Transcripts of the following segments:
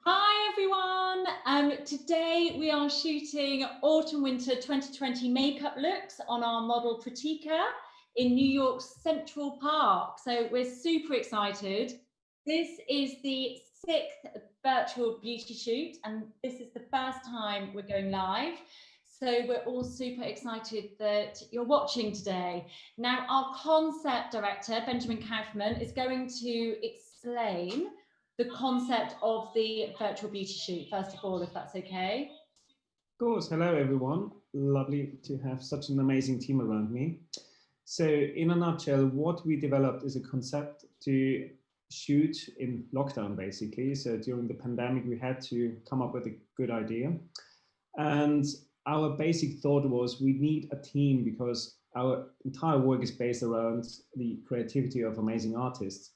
Hi everyone, today we are shooting autumn-winter 2020 makeup looks on our model Pritika in New York's Central Park. So we're super excited. This is the 6th virtual beauty shoot and this is the first time we're going live. So we're all super excited that you're watching today. Now our concept director, Benjamin Kaufmann, is going to explain the concept of the virtual beauty shoot, first of all, if that's okay. Of course. Hello, everyone. Lovely to have such an amazing team around me. So in a nutshell, what we developed is a concept to shoot in lockdown, basically. So during the pandemic, we had to come up with a good idea. And our basic thought was we need a team because our entire work is based around the creativity of amazing artists.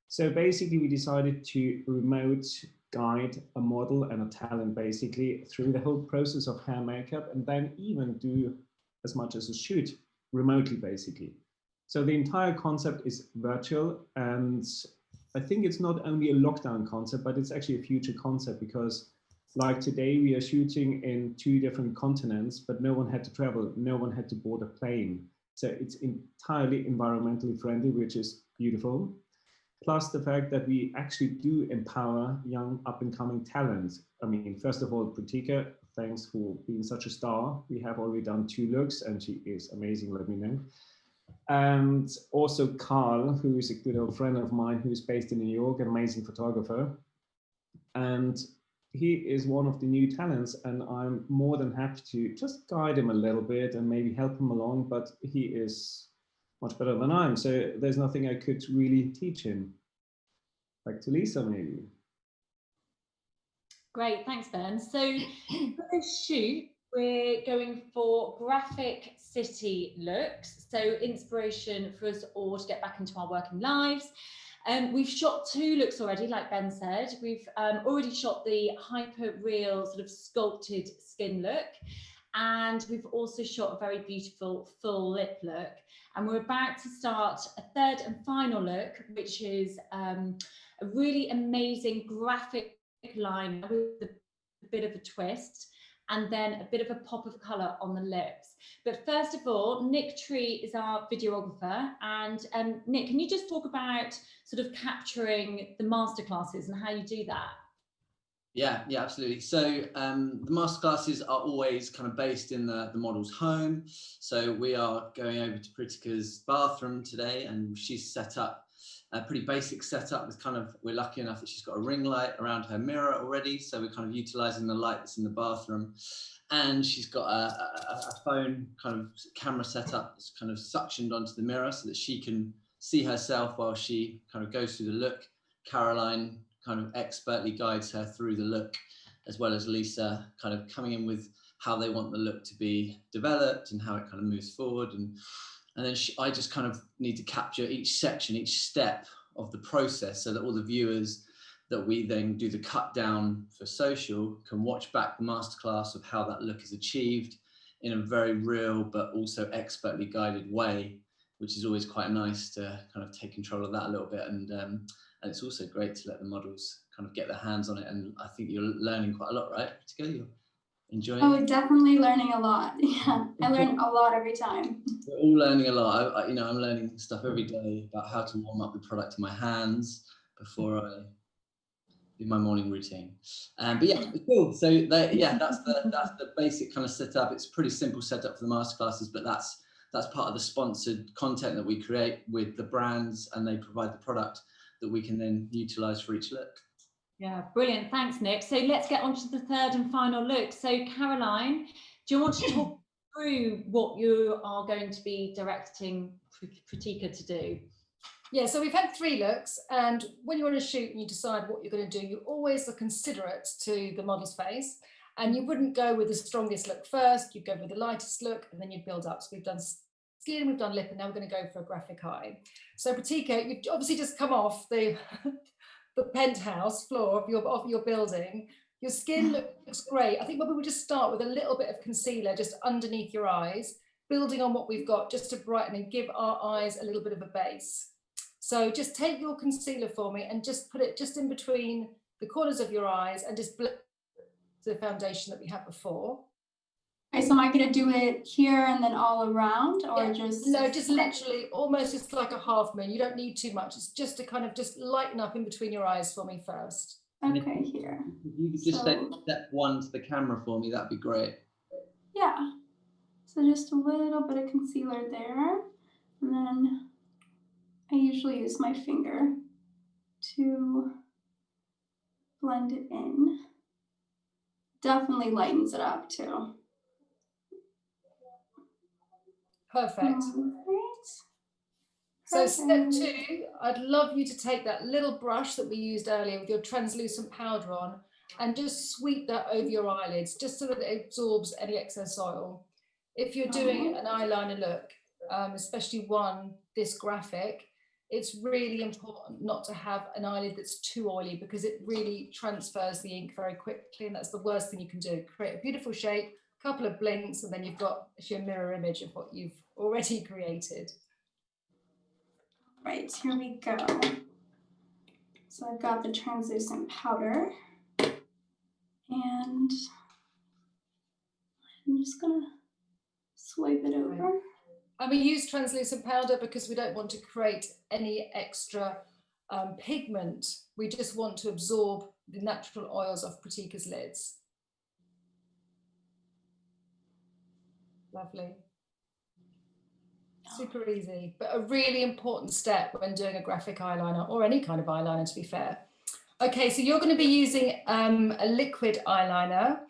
So basically we decided to remote guide a model and a talent basically through the whole process of hair makeup and then even do as much as a shoot remotely basically. So the entire concept is virtual and I think it's not only a lockdown concept, but it's actually a future concept because like today we are shooting in 2 different continents, but no one had to travel, no one had to board a plane. So it's entirely environmentally friendly, which is beautiful. Plus the fact that we actually do empower young up-and-coming talent. I mean, first of all, Pritika, thanks for being such a star. We have already done 2 looks and she is amazing, let me know. And also Carl, who is a good old friend of mine, who's based in New York, an amazing photographer. And he is one of the new talents and I'm more than happy to just guide him a little bit and maybe help him along, but he is much better than I am. So there's nothing I could really teach him. Back to Lisa, maybe. Great, thanks, Ben. So for this shoot, we're going for graphic city looks. So inspiration for us all to get back into our working lives. We've shot 2 looks already, like Ben said. We've already shot the hyper real sort of sculpted skin look. And we've also shot a very beautiful full lip look. And we're about to start a 3rd and final look, which is a really amazing graphic line with a bit of a twist and then a bit of a pop of colour on the lips. But first of all, Nick Tree is our videographer. And Nick, can you just talk about sort of capturing the masterclasses and how you do that? Yeah, absolutely. So the masterclasses are always kind of based in the model's home. So we are going over to Pritika's bathroom today and she's set up a pretty basic setup with kind of, we're lucky enough that she's got a ring light around her mirror already. So we're kind of utilizing the light that's in the bathroom. And she's got a phone kind of camera setup that's kind of suctioned onto the mirror so that she can see herself while she kind of goes through the look. Caroline kind of expertly guides her through the look, as well as Lisa kind of coming in with how they want the look to be developed and how it kind of moves forward. And then I just kind of need to capture each section, each step of the process so that all the viewers that we then do the cut down for social can watch back the masterclass of how that look is achieved in a very real but also expertly guided way, which is always quite nice to kind of take control of that a little bit. And it's also great to let the models kind of get their hands on it. And I think you're learning quite a lot, right? You're enjoying it? Definitely learning a lot. Yeah, I learn a lot every time. We're all learning a lot. I'm learning stuff every day about how to warm up the product in my hands before I do my morning routine. But yeah, it's cool. So that's the basic kind of setup. It's a pretty simple setup for the masterclasses, but that's part of the sponsored content that we create with the brands, and they provide the product that we can then utilize for each look. Yeah, brilliant. Thanks, Nick. So let's get on to the 3rd and final look. So Caroline, do you want to talk through what you are going to be directing Pritika to do? Yeah, so we've had 3 looks, and when you're on a shoot and you decide what you're going to do, you always are considerate to the model's face, and you wouldn't go with the strongest look first, you'd go with the lightest look, and then you'd build up. So we've done skin, we've done lip, and now we're going to go for a graphic eye. So Pritika, you've obviously just come off the penthouse floor of your building. Your skin looks great. I think maybe we'll just start with a little bit of concealer just underneath your eyes, building on what we've got just to brighten and give our eyes a little bit of a base. So just take your concealer for me and just put it just in between the corners of your eyes and just blend the foundation that we had before. Okay, so am I gonna do it here and then all around, or Yeah. just? No, just literally almost just like a half moon. You don't need too much. It's just to kind of just lighten up in between your eyes for me first. Okay, here. If you could just say step 1 to the camera for me, that'd be great. Yeah. So just a little bit of concealer there, and then I usually use my finger to blend it in. Definitely lightens it up too. Perfect. Right. So step 2, I'd love you to take that little brush that we used earlier with your translucent powder on and just sweep that over your eyelids, just so that it absorbs any excess oil. If you're doing an eyeliner look, especially one this graphic, it's really important not to have an eyelid that's too oily, because it really transfers the ink very quickly, and that's the worst thing you can do. Create a beautiful shape, a couple of blinks, and then you've got your mirror image of what you've already created. Right, here we go. So I've got the translucent powder, and I'm just gonna swipe it over. And we use translucent powder because we don't want to create any extra pigment. We just want to absorb the natural oils of Pritika's lids. Lovely. Super easy, but a really important step when doing a graphic eyeliner, or any kind of eyeliner, to be fair. Okay, so you're going to be using a liquid eyeliner.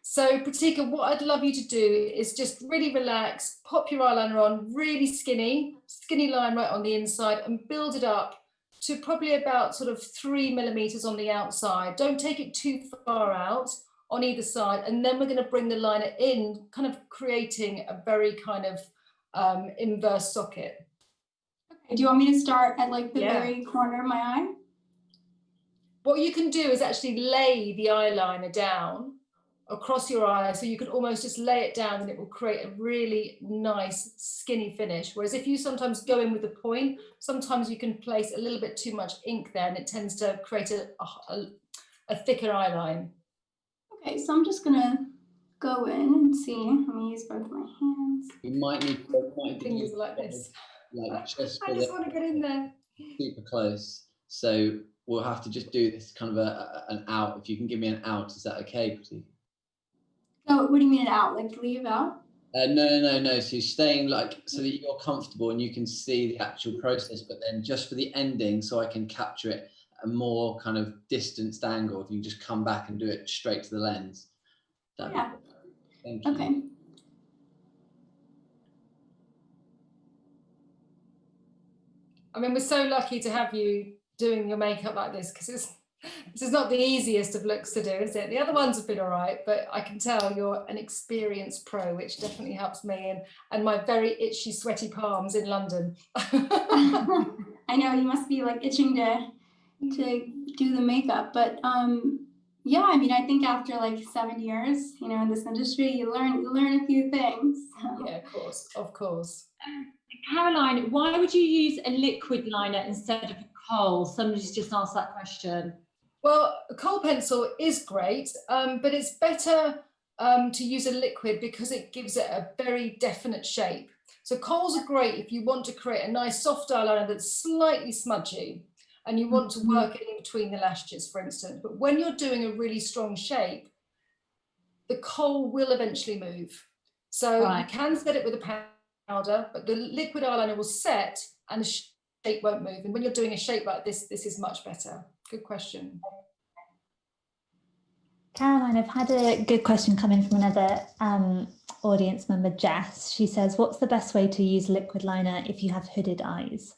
So Pritika, what I'd love you to do is just really relax, pop your eyeliner on, really skinny line right on the inside, and build it up to probably about sort of 3 millimeters on the outside. Don't take it too far out on either side. And then we're going to bring the liner in, kind of creating a very kind of inverse socket. Okay, do you want me to start at like the very corner of my eye? What you can do is actually lay the eyeliner down across your eye, so you can almost just lay it down and it will create a really nice skinny finish. Whereas if you sometimes go in with the point, sometimes you can place a little bit too much ink there and it tends to create a thicker eyeline. Okay, so I'm just gonna go in and see. Let me use both my hands. You might need fingers like this. Like just I just want to get in there. Super close. So we'll have to just do this kind of an out. If you can give me an out, is that okay, Pritika? Oh, what do you mean an out? Like leave out? No. So you're staying like so that you're comfortable and you can see the actual process, but then just for the ending, so I can capture it at a more kind of distanced angle. If you just come back and do it straight to the lens. Yeah. Thank you. Okay. I mean, we're so lucky to have you doing your makeup like this, because this is not the easiest of looks to do, is it? The other ones have been all right, but I can tell you're an experienced pro, which definitely helps me and my very itchy, sweaty palms in London. I know, you must be like itching to do the makeup, but yeah, I mean, I think after like 7 years, you know, in this industry, you learn a few things. So. Yeah, of course. Caroline, why would you use a liquid liner instead of a kohl? Somebody's just asked that question. Well, a kohl pencil is great, but it's better to use a liquid because it gives it a very definite shape. So kohls are great if you want to create a nice soft eyeliner that's slightly smudgy and you want to work it in between the lashes, for instance. But when you're doing a really strong shape, the kohl will eventually move. So you can set it with a powder, but the liquid eyeliner will set and the shape won't move. And when you're doing a shape like this, this is much better. Good question. Caroline, I've had a good question come in from another audience member, Jess. She says, what's the best way to use liquid liner if you have hooded eyes?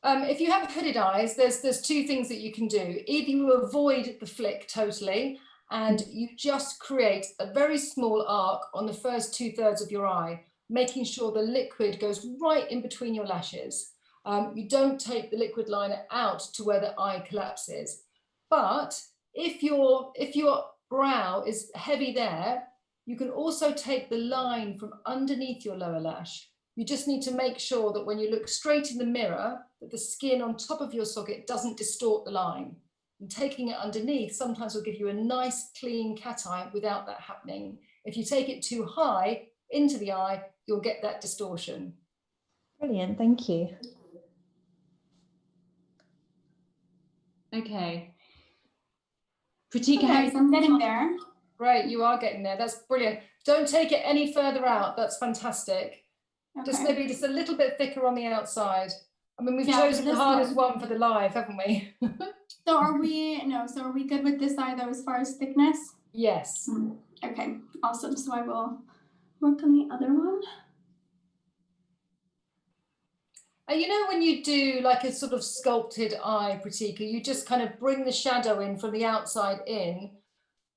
If you have hooded eyes, there's 2 things that you can do. Either you avoid the flick totally and you just create a very small arc on the first 2/3 of your eye, making sure the liquid goes right in between your lashes. You don't take the liquid liner out to where the eye collapses. But if your brow is heavy there, you can also take the line from underneath your lower lash You just need to make sure that when you look straight in the mirror, that the skin on top of your socket doesn't distort the line. And taking it underneath sometimes will give you a nice clean cat eye without that happening. If you take it too high into the eye, you'll get that distortion. Brilliant, thank you. Okay. Pritika, Okay, so I'm getting there. Great, you are getting there. That's brilliant. Don't take it any further out. That's fantastic. Okay. Just maybe just a little bit thicker on the outside. I mean, we've Yeah, chosen the this hardest one for the live, haven't we? So are we good with this eye though as far as thickness? Yes. Okay, awesome. So I will work on the other one. And you know, when you do like a sort of sculpted eye, Pritika, you just kind of bring the shadow in from the outside in.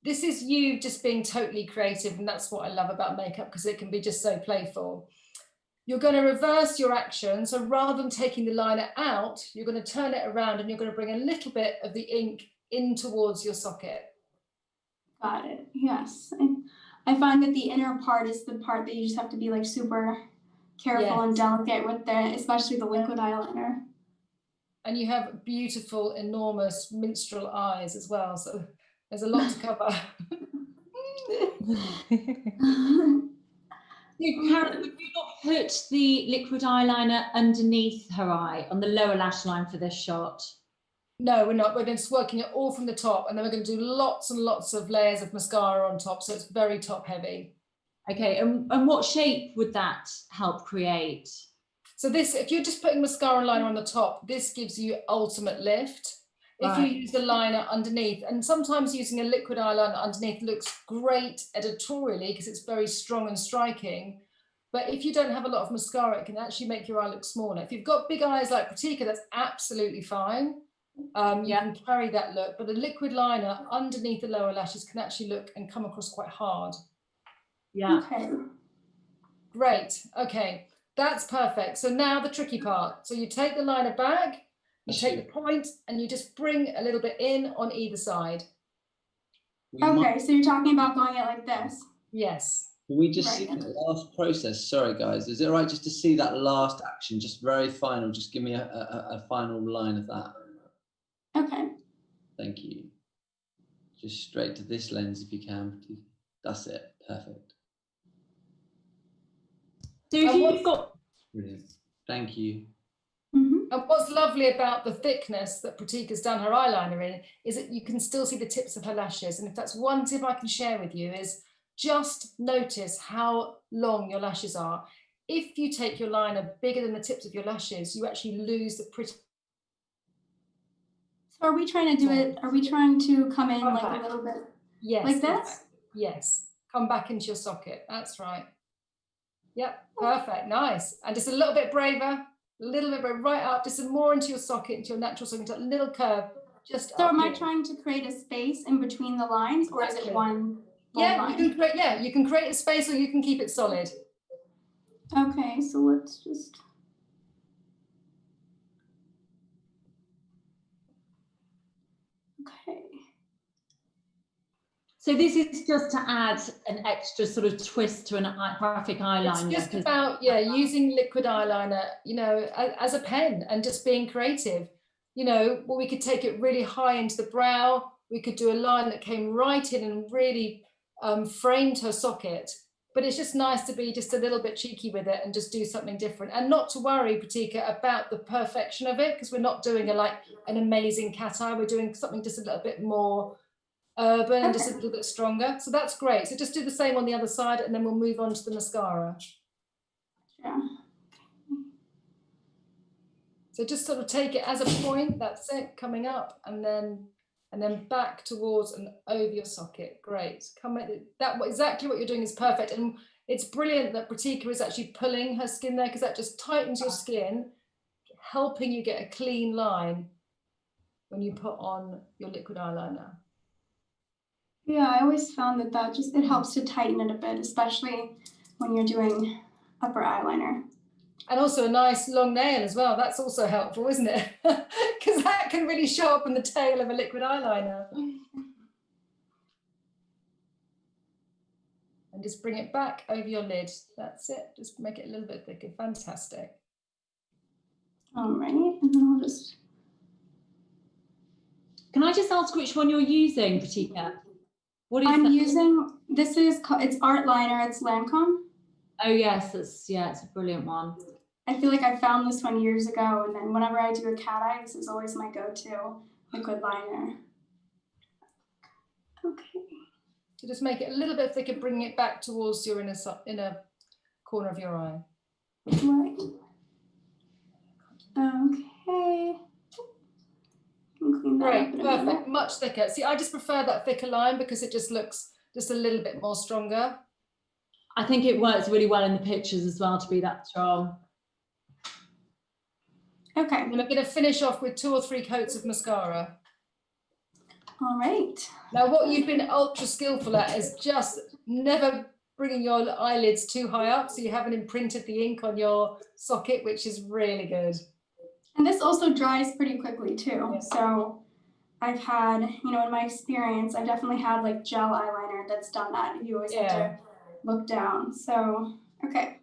This is you just being totally creative, and that's what I love about makeup, because it can be just so playful. You're going to reverse your action. So rather than taking the liner out, you're going to turn it around and you're going to bring a little bit of the ink in towards your socket. Got it. Yes. I find that the inner part is the part that you just have to be like super careful and delicate with, especially the liquid eyeliner. And you have beautiful, enormous minstrel eyes as well. So there's a lot to cover. Karen, would you not put the liquid eyeliner underneath her eye on the lower lash line for this shot? No, we're not. We're just working it all from the top, and then we're going to do lots and lots of layers of mascara on top, so it's very top heavy. Okay, and what shape would that help create? So this, if you're just putting mascara and liner on the top, this gives you ultimate lift. If you use the liner underneath, and sometimes using a liquid eyeliner underneath looks great editorially because it's very strong and striking. But if you don't have a lot of mascara, it can actually make your eye look smaller. If you've got big eyes like Pritika, that's absolutely fine. You can carry that look, but a liquid liner underneath the lower lashes can actually look and come across quite hard. Yeah. Okay. Great. Okay, that's perfect. So now the tricky part. So you take the liner back, you take the point, and you just bring a little bit in on either side. Okay, so you're talking about going it like this? Yes. Can we just see the last process? Sorry, guys. Is it all right just to see that last action, just very final? Just give me a final line of that. Okay. Thank you. Just straight to this lens if you can. That's it. Perfect. So if you've got... Brilliant. Thank you. And what's lovely about the thickness that Pratika's done her eyeliner in is that you can still see the tips of her lashes. And if that's one tip I can share with you is just notice how long your lashes are. If you take your liner bigger than the tips of your lashes, you actually lose the pretty. So are we trying to do it? Are we trying to come in like a little bit? Yes. Like this? Yes. Come back into your socket. That's right. Yep. Perfect. Nice. And just a little bit braver. A little bit right up, just more into your socket, into your natural socket, a little curve, just so up am here. I trying to create a space in between the lines, or is it one line? You can create, you can create a space, or you can keep it solid. Okay, so let's just. Okay. So this is just to add an extra sort of twist to an graphic eyeliner. It's just about, using liquid eyeliner, you know, as a pen and just being creative. You know, well, we could take it really high into the brow. We could do a line that came right in and really framed her socket. But it's just nice to be just a little bit cheeky with it and just do something different. And not to worry, Pritika, about the perfection of it, because we're not doing an amazing cat eye. We're doing something just a little bit more urban and just a little bit stronger. So that's great. So just do the same on the other side, and then we'll move on to the mascara. Yeah. So just sort of take it as a point. That's it, coming up, and then back towards and over your socket. Great. Exactly what you're doing is perfect. And it's brilliant that Pritika is actually pulling her skin there, because that just tightens your skin, helping you get a clean line when you put on your liquid eyeliner. Yeah, I always found that it helps to tighten it a bit, especially when you're doing upper eyeliner. And also a nice long nail as well. That's also helpful, isn't it? Because that can really show up in the tail of a liquid eyeliner. and just bring it back over your lid. That's it. Just make it a little bit thicker. Fantastic. All right, and then I'll just. Can I just ask which one you're using, Pritika? What is I'm that? using, it's art liner, it's Lancome. Oh yes, it's a brilliant one. I feel like I found this one years ago, and then whenever I do a cat eye, this is always my go-to liquid liner. Okay. So just make it a little bit thicker, bringing it back towards your inner corner of your eye. Right. Okay. Clean that Great, up in a perfect, minute. much thicker. See, I just prefer that thicker line because it just looks just a little bit more stronger. I think it works really well in the pictures as well to be that strong. Okay. And we're going to finish off with 2 or 3 coats of mascara. All right. Now, what you've been ultra skillful at is just never bringing your eyelids too high up, so you haven't imprinted the ink on your socket, which is really good. And this also dries pretty quickly too. Yeah. So I've had, in my experience, I've definitely had like gel eyeliner that's done that. You always have to look down. So, okay.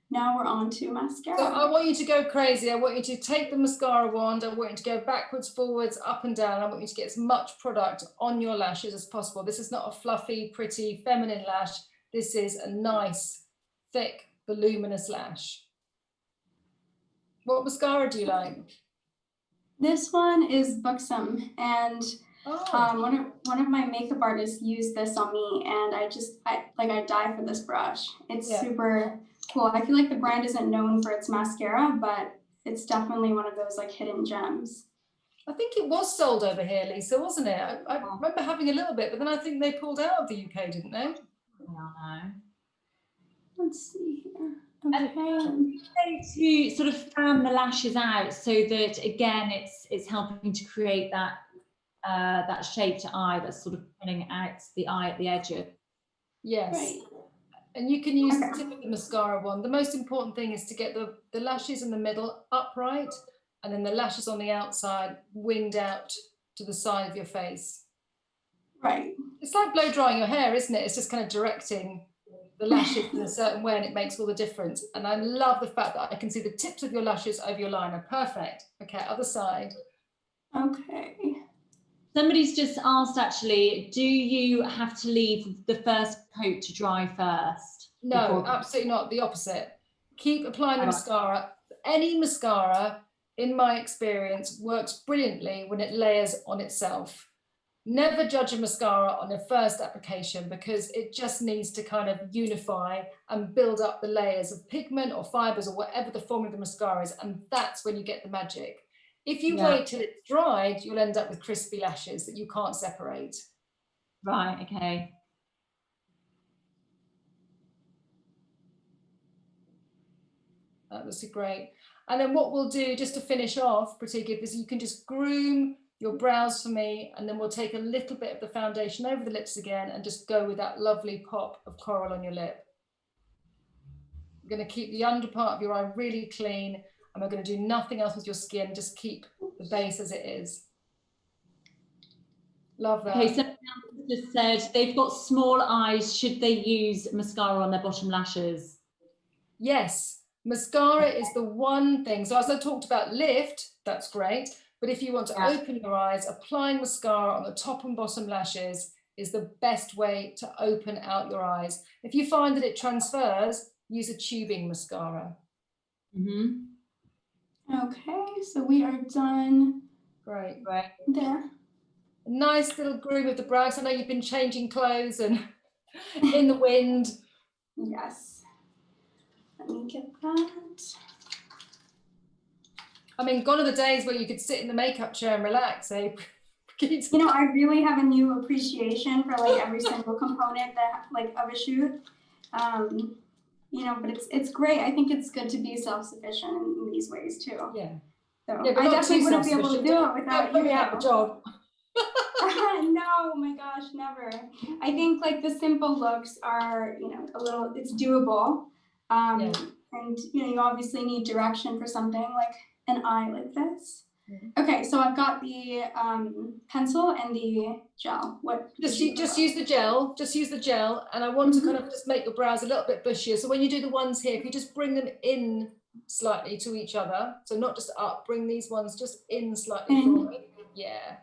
Now we're on to mascara. So I want you to go crazy. I want you to take the mascara wand. I want you to go backwards, forwards, up and down. I want you to get as much product on your lashes as possible. This is not a fluffy, pretty, feminine lash. This is a nice, thick, voluminous lash. What mascara do you like? This one is Buxom, and one of my makeup artists used this on me, and I die for this brush. It's super cool. I feel like the brand isn't known for its mascara, but it's definitely one of those like hidden gems. I think it was sold over here, Lisa, wasn't it? I remember having a little bit, but then I think they pulled out of the UK, didn't they? No. Let's see here. Okay. To sort of fan the lashes out so that again it's helping to create that that shaped eye that's sort of pulling out the eye at the edges. Yes. Right. And you can use the tip of the mascara wand. The most important thing is to get the lashes in the middle upright and then the lashes on the outside winged out to the side of your face. Right. It's like blow drying your hair, isn't it? It's just kind of directing the lashes in a certain way and it makes all the difference. And I love the fact that I can see the tips of your lashes over your liner. Perfect. Okay, other side. Okay. Somebody's just asked actually, do you have to leave the first coat to dry first? No, absolutely not. The opposite. Keep applying the mascara. Any mascara, in my experience, works brilliantly when it layers on itself. Never judge a mascara on a first application because it just needs to kind of unify and build up the layers of pigment or fibers or whatever the form of the mascara is, and that's when you get the magic. If you wait till it's dried, you'll end up with crispy lashes that you can't separate. Right, okay. That looks great. And then what we'll do, just to finish off, Pritika, is you can just groom your brows for me, and then we'll take a little bit of the foundation over the lips again and just go with that lovely pop of coral on your lip. We're going to keep the under part of your eye really clean, and we're going to do nothing else with your skin, just keep the base as it is. Love that. Okay, so just said they've got small eyes. Should they use mascara on their bottom lashes? Yes, mascara is the one thing. So as I talked about lift, that's great. But if you want to open your eyes, applying mascara on the top and bottom lashes is the best way to open out your eyes. If you find that it transfers, use a tubing mascara. Okay, so we are done. Great. There. A nice little groom of the brows. I know you've been changing clothes and in the wind. Yes. Let me get that. I mean, gone are the days where you could sit in the makeup chair and relax, eh? I really have a new appreciation for like every single component of a shoot. But it's great. I think it's good to be self-sufficient in these ways too. Yeah. So I definitely wouldn't be able to do it without you. Have a job. No, my gosh, never. I think like the simple looks are, it's doable. And you obviously need direction for something like an eye like this. Okay, so I've got the pencil and the gel. What? Just use the gel. Just use the gel, and I want to kind of just make your brows a little bit bushier. So when you do the ones here, if you just bring them in slightly to each other, so not just up, bring these ones just in slightly for me. Yeah.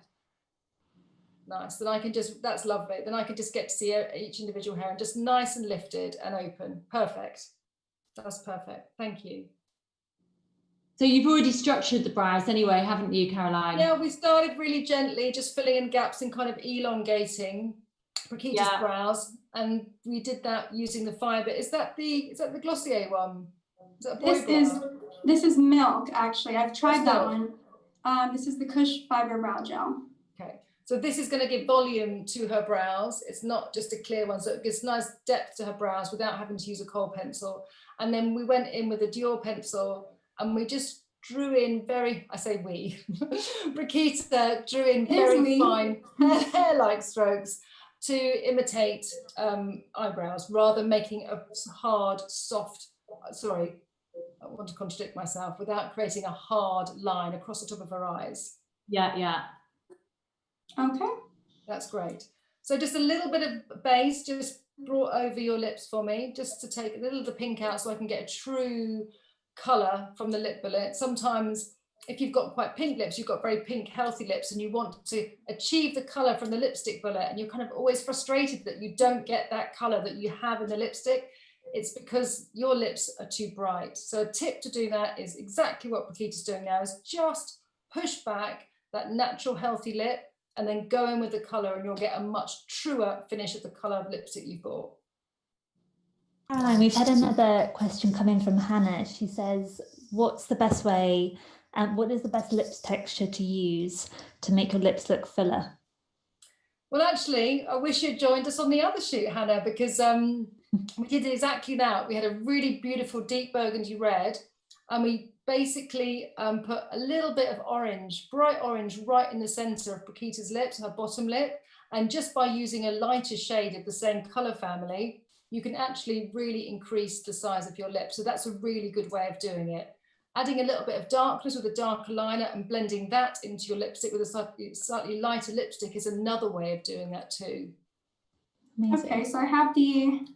Nice. Then I can just, that's lovely. Then I can just get to see each individual hair and just nice and lifted and open. Perfect. That's perfect. Thank you. So you've already structured the brows anyway, haven't you, Caroline? Yeah, we started really gently, just filling in gaps and kind of elongating Brigitta's brows, and we did that using the fibre. Is that the Glossier one? Is that this is Milk, actually. I've tried that one. This is the Kush Fibre Brow Gel. Okay, so this is going to give volume to her brows. It's not just a clear one, so it gives nice depth to her brows without having to use a kohl pencil. And then we went in with a Dior pencil, and we just drew in very, I say we, Brigitte drew in very fine hair-like strokes to imitate eyebrows, rather than making a hard, soft, sorry, I want to contradict myself, without creating a hard line across the top of her eyes. Yeah, yeah. Okay. That's great. So just a little bit of base, just brought over your lips for me, just to take a little of the pink out so I can get a true colour from the lip bullet. Sometimes if you've got quite pink lips, you've got very pink healthy lips, and you want to achieve the colour from the lipstick bullet, and you're kind of always frustrated that you don't get that colour that you have in the lipstick. It's because your lips are too bright. So a tip to do that is exactly what Brigitte's doing now, is just push back that natural healthy lip and then go in with the colour, and you'll get a much truer finish of the colour of lipstick you've bought. Caroline, we've had another question come in from Hannah. She says, what's the best way and what is the best lips texture to use to make your lips look fuller? Well, actually, I wish you'd joined us on the other shoot, Hannah, because we did exactly that. We had a really beautiful deep burgundy red, and we basically put a little bit of orange, bright orange, right in the centre of Brigitte's lips, her bottom lip. And just by using a lighter shade of the same colour family, you can actually really increase the size of your lips. So that's a really good way of doing it. Adding a little bit of darkness with a darker liner and blending that into your lipstick with a slightly lighter lipstick is another way of doing that too. Amazing. Okay, so I have the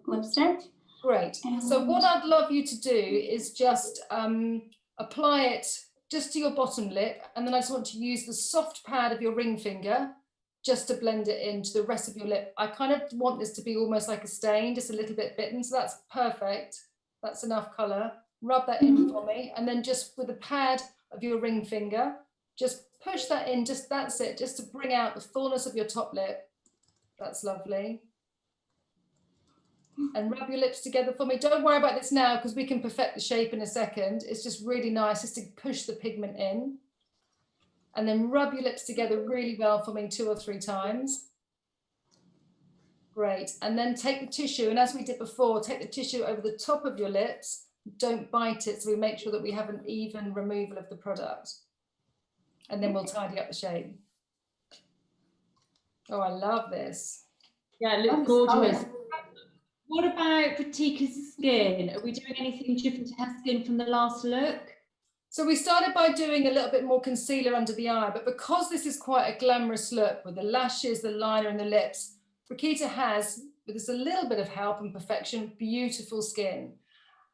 lipstick. Great. And so what I'd love you to do is just apply it just to your bottom lip, and then I just want to use the soft pad of your ring finger just to blend it into the rest of your lip. I kind of want this to be almost like a stain, just a little bit bitten, so that's perfect. That's enough colour. Rub that in for me, and then just with the pad of your ring finger, just push that in, just that's it, just to bring out the fullness of your top lip. That's lovely. And rub your lips together for me. Don't worry about this now, because we can perfect the shape in a second. It's just really nice just to push the pigment in. And then rub your lips together really well for me 2 or 3 times. Great. And then take the tissue, and as we did before, take the tissue over the top of your lips. Don't bite it, so we make sure that we have an even removal of the product. And then we'll tidy up the shape. Oh, I love this. Yeah, it looks gorgeous. What about Pratika's skin? Are we doing anything different to her skin from the last look? So we started by doing a little bit more concealer under the eye, but because this is quite a glamorous look with the lashes, the liner and the lips, Brigitte has, with just a little bit of help and perfection, beautiful skin.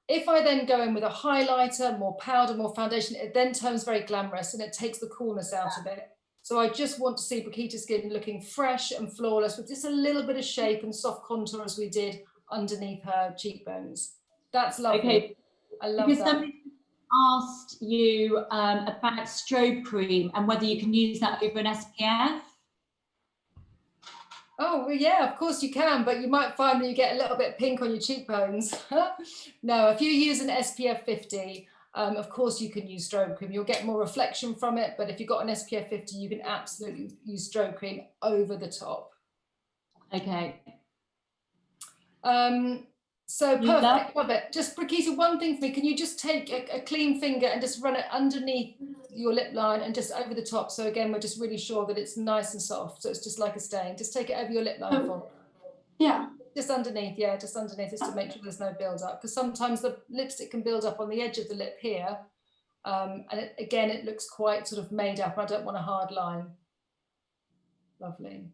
If I then go in with a highlighter, more powder, more foundation, it then turns very glamorous and it takes the coolness out of it. So I just want to see Brigitte's skin looking fresh and flawless with just a little bit of shape and soft contour as we did underneath her cheekbones. That's lovely. Okay. I love that. Somebody asked you about strobe cream and whether you can use that over an SPF. Oh, well, yeah, of course you can, but you might find that you get a little bit pink on your cheekbones. No, if you use an SPF 50, of course you can use strobe cream. You'll get more reflection from it, but if you've got an SPF 50, you can absolutely use strobe cream over the top. Okay. So perfect, love it. Just Brigitte, one thing for me, can you just take a clean finger and just run it underneath your lip line and just over the top? So again, we're just really sure that it's nice and soft. So it's just like a stain. Just take it over your lip line for me. Yeah. Just underneath, yeah, just underneath, just to make sure there's no build up. Because sometimes the lipstick can build up on the edge of the lip here. And again, it looks quite sort of made up. I don't want a hard line. Lovely.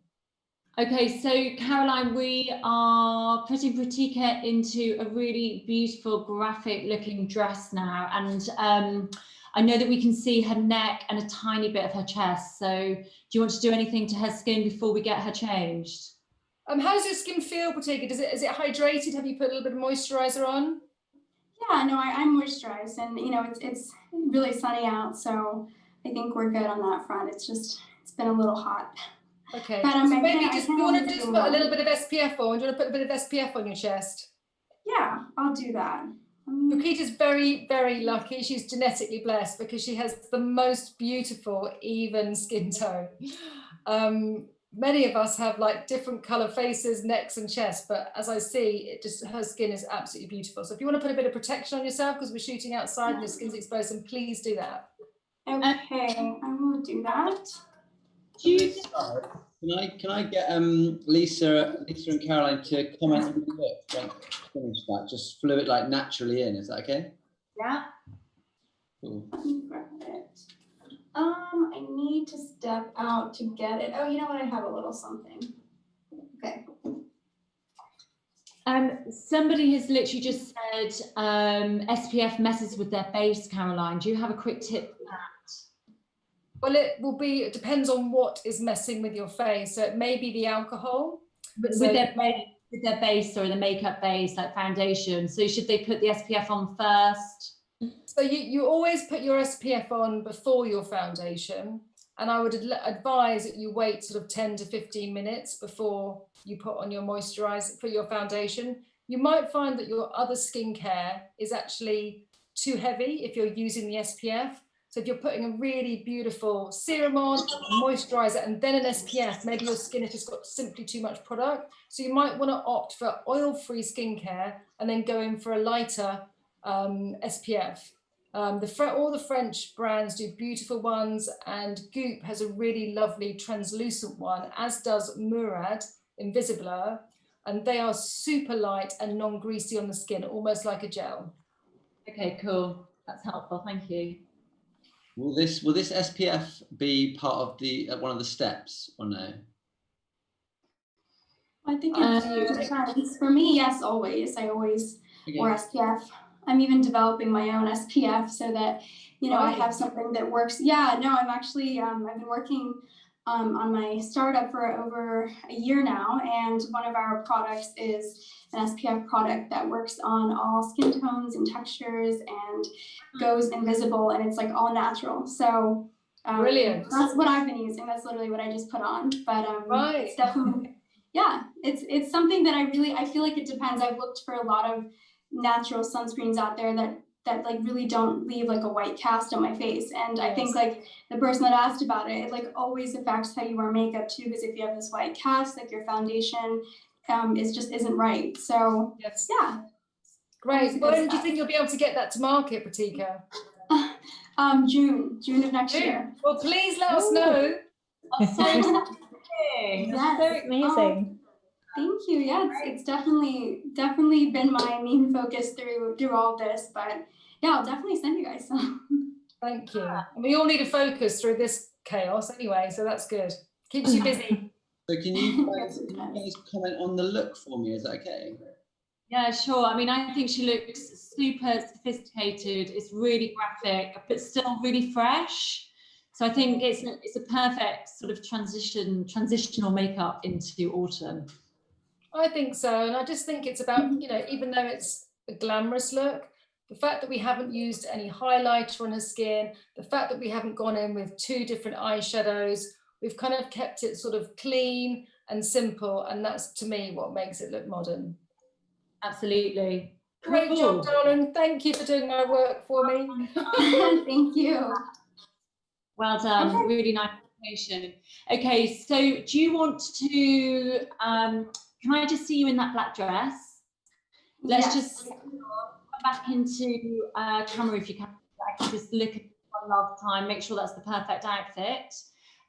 Okay, so Caroline, we are putting Pritika into a really beautiful graphic looking dress now. And I know that we can see her neck and a tiny bit of her chest. So do you want to do anything to her skin before we get her changed? How does your skin feel, Pritika? Is it hydrated? Have you put a little bit of moisturizer on? Yeah, no, I'm moisturized, and you know, it's really sunny out, so I think we're good on that front. It's been a little hot. Okay, but so maybe you want to just put a little bit of SPF on. Do you want to put a bit of SPF on your chest? Yeah, I'll do that. Prikita's very, very lucky. She's genetically blessed because she has the most beautiful, even skin tone. Many of us have like different color faces, necks and chests, but as I see, her skin is absolutely beautiful. So if you want to put a bit of protection on yourself because we're shooting outside and your skin's exposed, then please do that. Okay, I will do that. Can I get Lisa and Caroline to comment on the look? Finish that. Just flew it like naturally in. Is that okay? Yeah. Cool. Let me grab it. I need to step out to get it. Oh, you know what? I have a little something. Okay. Somebody has literally just said SPF messes with their base, Caroline. Do you have a quick tip for that? Well, it depends on what is messing with your face. So it may be the alcohol. With their base or the makeup base, like foundation. So should they put the SPF on first? So you always put your SPF on before your foundation. And I would advise that you wait sort of 10 to 15 minutes before you put on your moisturizer, for your foundation. You might find that your other skincare is actually too heavy if you're using the SPF. So if you're putting a really beautiful serum on, moisturizer, and then an SPF, maybe your skin has just got simply too much product. So you might want to opt for oil-free skincare and then go in for a lighter SPF. All the French brands do beautiful ones, and Goop has a really lovely translucent one, as does Murad Invisiblur, and they are super light and non-greasy on the skin, almost like a gel. Okay, cool. That's helpful. Thank you. Will this SPF be part of the one of the steps or no? I think it depends. For me, yes, always. I always wear SPF. I'm even developing my own SPF so that, you know, I have something that works. Yeah, no, I'm actually, I've been working on my startup for over a year now, and one of our products is an SPF product that works on all skin tones and textures and goes invisible, and it's like all natural. So brilliant. That's what I've been using. That's literally what I just put on. But it's definitely, yeah, it's something that I feel like it depends. I've looked for a lot of natural sunscreens out there that like really don't leave like a white cast on my face, and I think like the person that asked about it like always affects how you wear makeup too, because if you have this white cast, like your foundation isn't right. So yeah, great. When do you think you'll be able to get that to market, Pritika? June of next year. Well, please let us know. That's so exciting. That's so amazing. Thank you. Yeah, it's definitely been my main focus through all this, but yeah, I'll definitely send you guys some. Thank you. And we all need a focus through this chaos anyway, so that's good. Keeps you busy. So can you guys comment on the look for me? Is that okay? Yeah, sure. I mean, I think she looks super sophisticated. It's really graphic, but still really fresh. So I think it's a perfect sort of transitional makeup into autumn. I think so, and I just think it's about, you know, even though it's a glamorous look, the fact that we haven't used any highlighter on her skin, the fact that we haven't gone in with 2 different eyeshadows, we've kind of kept it sort of clean and simple, and that's to me what makes it look modern. Absolutely. Great job, darling. Thank you for doing my work for me. Thank you. Well done. Okay. Really nice presentation. Okay, so do you want to, can I just see you in that black dress? Let's just come back into camera if you can. I can just look at it one last time, make sure that's the perfect outfit,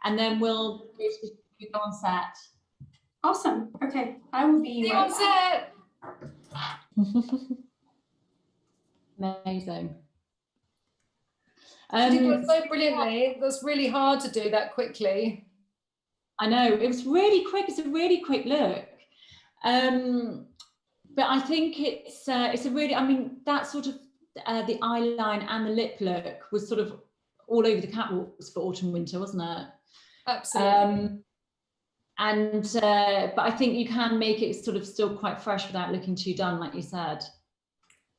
and then we'll go on set. Awesome. Okay, I will be on set. Amazing. You did that so brilliantly. That's really hard to do that quickly. I know, it was really quick. It's a really quick look. But I think it's a really, I mean, that sort of the eyeline and the lip look was sort of all over the catwalks for autumn winter, wasn't it? Absolutely. But I think you can make it sort of still quite fresh without looking too done, like you said.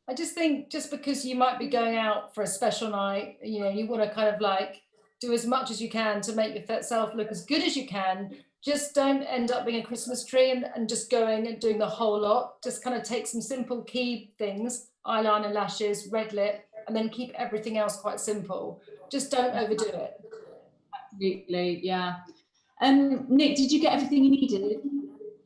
I just think just because you might be going out for a special night, you know, you want to kind of like do as much as you can to make yourself look as good as you can. Just don't end up being a Christmas tree and just going and doing the whole lot. Just kind of take some simple key things, eyeliner, lashes, red lip, and then keep everything else quite simple. Just don't overdo it. Absolutely, yeah. Nick, did you get everything you needed?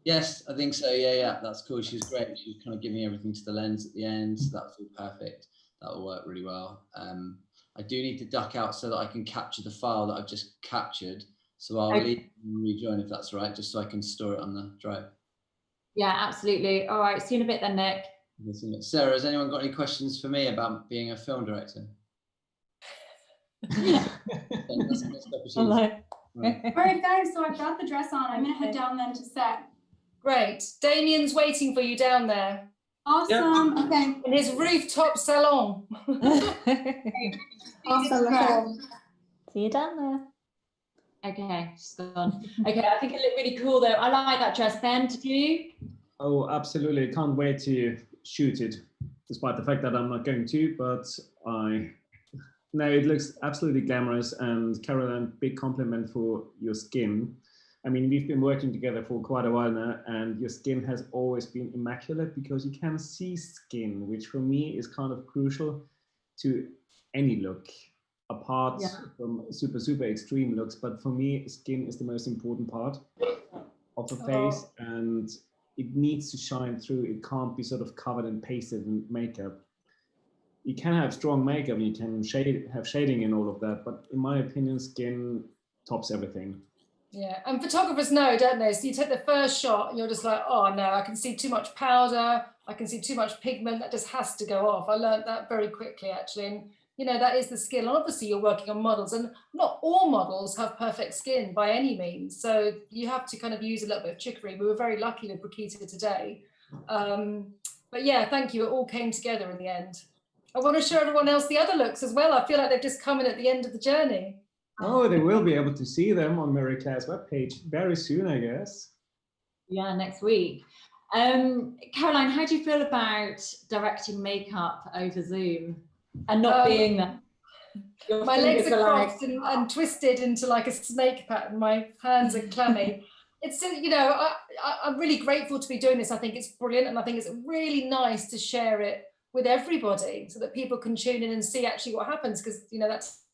Yes, I think so. Yeah, that's cool. She was great. She was kind of giving everything to the lens at the end. So that's all perfect. That will work really well. I do need to duck out so that I can capture the file that I've just captured. So I'll leave and rejoin if that's right, just so I can store it on the drive. Yeah, absolutely. All right, see you in a bit then, Nick. Sarah, has anyone got any questions for me about being a film director? All right, guys, so I've got the dress on. I'm gonna head down then to set. Great. Damian's waiting for you down there. Awesome. Yep. Okay. In his rooftop salon. Awesome. See you down there. Okay, she's gone. Okay, I think it looked really cool though. I like that dress. Ben, did you? Oh, absolutely. Can't wait to shoot it, despite the fact that I'm not going to, but no, it looks absolutely glamorous. And Caroline, big compliment for your skin. I mean, we've been working together for quite a while now, and your skin has always been immaculate because you can see skin, which for me is kind of crucial to any look, apart from super extreme looks. But for me, skin is the most important part of the face, and it needs to shine through. It can't be sort of covered and pasted in makeup. You can have strong makeup, and you can have shading and all of that, but in my opinion, skin tops everything. Yeah, and photographers know, don't they? So you take the first shot and you're just like, oh no, I can see too much powder, I can see too much pigment, that just has to go off. I learned that very quickly, actually. And you know, that is the skill. And obviously you're working on models, and not all models have perfect skin by any means. So you have to kind of use a little bit of trickery. We were very lucky with Pritika today. But yeah, thank you. It all came together in the end. I want to show everyone else the other looks as well. I feel like they've just come in at the end of the journey. Oh, they will be able to see them on Mary Claire's webpage very soon, I guess. Yeah, next week. Caroline, how do you feel about directing makeup over Zoom and not being there? My legs are crossed and twisted into like a snake pattern. My hands are clammy. It's, you know, I'm really grateful to be doing this. I think it's brilliant, and I think it's really nice to share it with everybody so that people can tune in and see actually what happens, because, you know, that's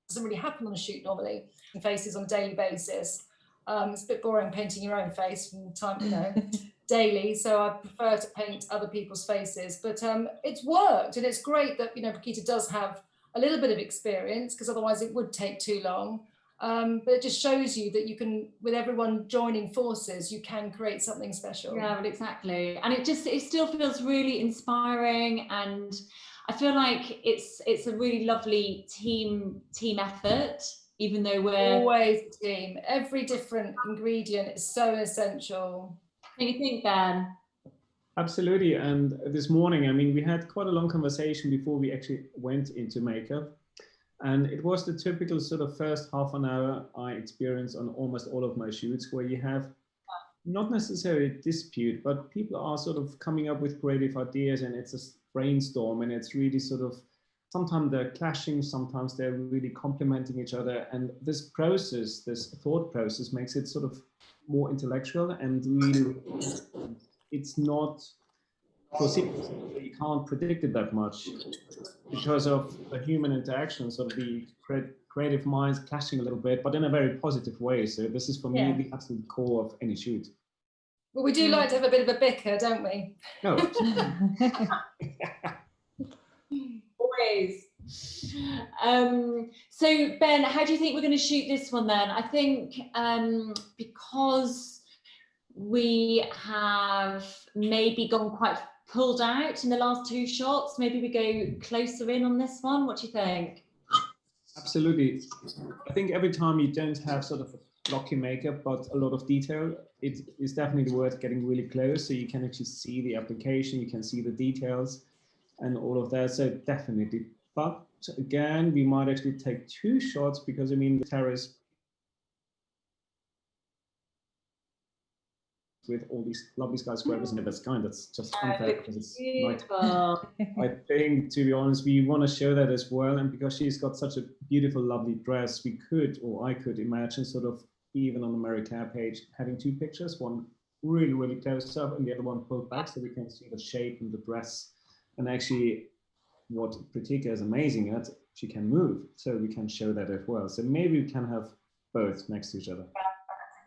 doesn't really happen on a shoot normally. Faces on a daily basis. It's a bit boring painting your own face from time, you know, daily. So I prefer to paint other people's faces. But it's worked, and it's great that, you know, Pritika does have a little bit of experience, because otherwise it would take too long. But it just shows you that you can, with everyone joining forces, you can create something special. Yeah, well, exactly. And it still feels really inspiring, and I feel like it's a really lovely team effort, even though we're always a team. Every different ingredient is so essential. What do you think, Ben? Absolutely. And this morning, I mean, we had quite a long conversation before we actually went into makeup. And it was the typical sort of first half an hour I experience on almost all of my shoots, where you have not necessarily a dispute, but people are sort of coming up with creative ideas, and it's a brainstorm, and it's really sort of, sometimes they're clashing, sometimes they're really complementing each other. And this process, this thought process, makes it sort of more intellectual, and really, it's not foreseeable. You can't predict it that much because of the human interaction, sort of the creative minds clashing a little bit, but in a very positive way. So this is for me the absolute core of any shoot. Well, we do like to have a bit of a bicker, don't we? No. Always. So Ben, how do you think we're going to shoot this one then? I think because we have maybe gone quite pulled out in the last 2 shots? Maybe we go closer in on this one. What do you think? Absolutely. I think every time you don't have sort of a blocky makeup, but a lot of detail, it is definitely worth getting really close so you can actually see the application, you can see the details and all of that. So definitely. But again, we might actually take 2 shots because I mean, the terrace with all these lovely skyscrapers in the sky, that's just unfair because it's night. I think, to be honest, we want to show that as well. And because she's got such a beautiful, lovely dress, we could, or I could imagine sort of even on the Mary Claire page, having 2 pictures, one really, really close up and the other one pulled back so we can see the shape and the dress. And actually what Pritika is amazing at, she can move. So we can show that as well. So maybe we can have both next to each other.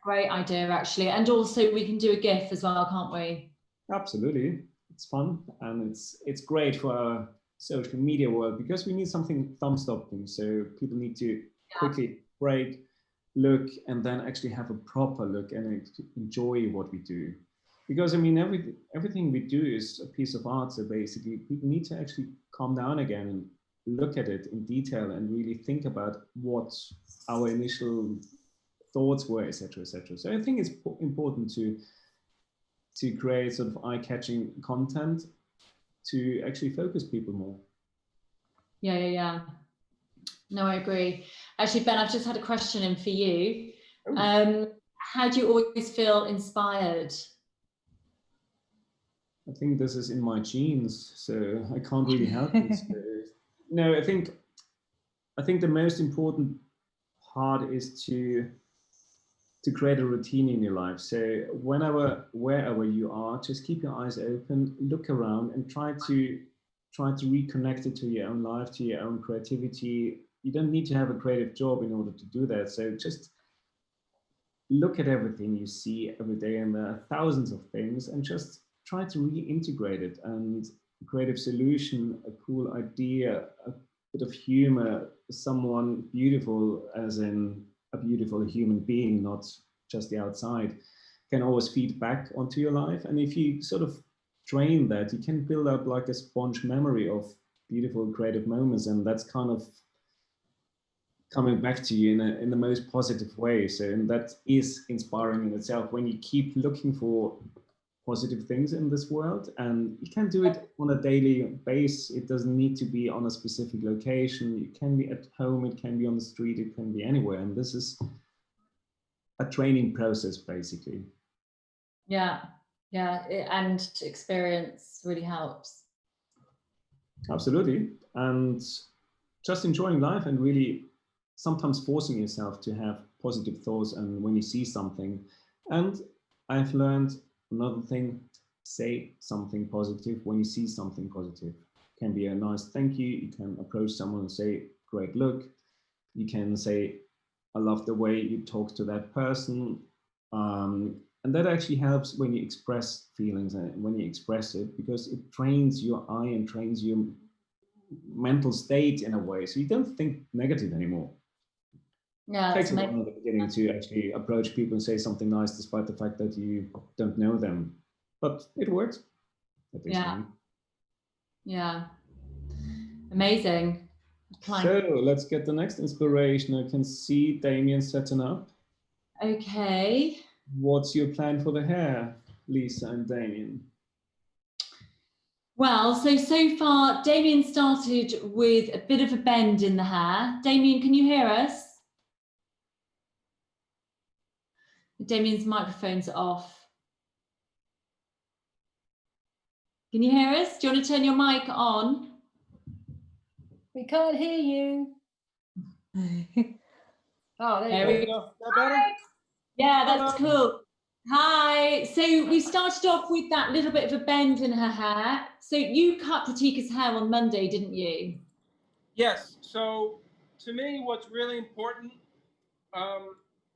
Great idea, actually. And also we can do a GIF as well, can't we? Absolutely. It's fun and it's great for our social media world because we need something thumb-stopping. So people need to quickly break, look, and then actually have a proper look and enjoy what we do. Because I mean, everything we do is a piece of art. So basically people need to actually calm down again and look at it in detail and really think about what our initial thoughts were, etc., etc. So I think it's important to create sort of eye-catching content to actually focus people more. Yeah. No, I agree. Actually, Ben, I've just had a question in for you. How do you always feel inspired? I think this is in my genes, so I can't really help it. No, I think the most important part is to create a routine in your life. So wherever you are, just keep your eyes open, look around, and try to reconnect it to your own life, to your own creativity. You don't need to have a creative job in order to do that. So just look at everything you see every day, and there are thousands of things, and just try to reintegrate it and creative solution, a cool idea, a bit of humor, someone beautiful, as in a beautiful human being, not just the outside, can always feed back onto your life. And if you sort of train that, you can build up like a sponge memory of beautiful creative moments, and that's kind of coming back to you in the most positive way. So, and that is inspiring in itself when you keep looking for positive things in this world, and you can do it on a daily basis. It doesn't need to be on a specific location. It can be at home, it can be on the street, it can be anywhere. And this is a training process, basically. Yeah, and experience really helps. Absolutely. And just enjoying life and really sometimes forcing yourself to have positive thoughts. And when you see something, and I've learned another thing, say something positive when you see something positive. It can be a nice thank you. You can approach someone and say, great look. You can say, I love the way you talk to that person. And that actually helps when you express feelings and when you express it, because it trains your eye and trains your mental state in a way. So you don't think negative anymore. Yeah, it takes a while in the beginning to actually approach people and say something nice, despite the fact that you don't know them. But it works. Yeah. Amazing. So let's get the next inspiration. I can see Damian setting up. Okay. What's your plan for the hair, Lisa and Damian? Well, so far, Damian started with a bit of a bend in the hair. Damian, can you hear us? Damian's microphone's off. Can you hear us? Do you want to turn your mic on? We can't hear you. Oh, there you go. Yeah, that's cool. Hi. So we started off with that little bit of a bend in her hair. So you cut Pratika's hair on Monday, didn't you? Yes. So to me, what's really important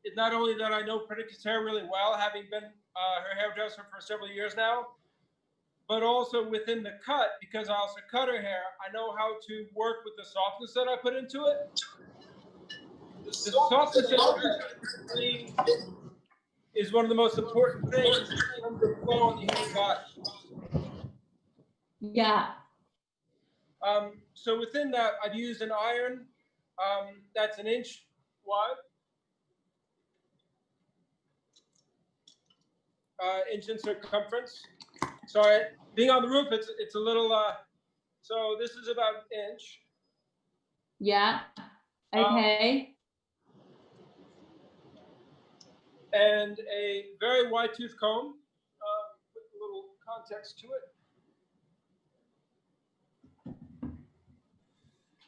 is not only that I know Pratika's hair really well, having been her hairdresser for several years now, but also within the cut, because I also cut her hair, I know how to work with the softness that I put into it. The softness is one of the most important things in terms of flow on the human body. Yeah. So within that, I've used an iron that's 1 inch wide, inch in circumference. Sorry, being on the roof, it's a little. So this is about 1 inch. Yeah. Okay. And a very wide tooth comb with a little context to it.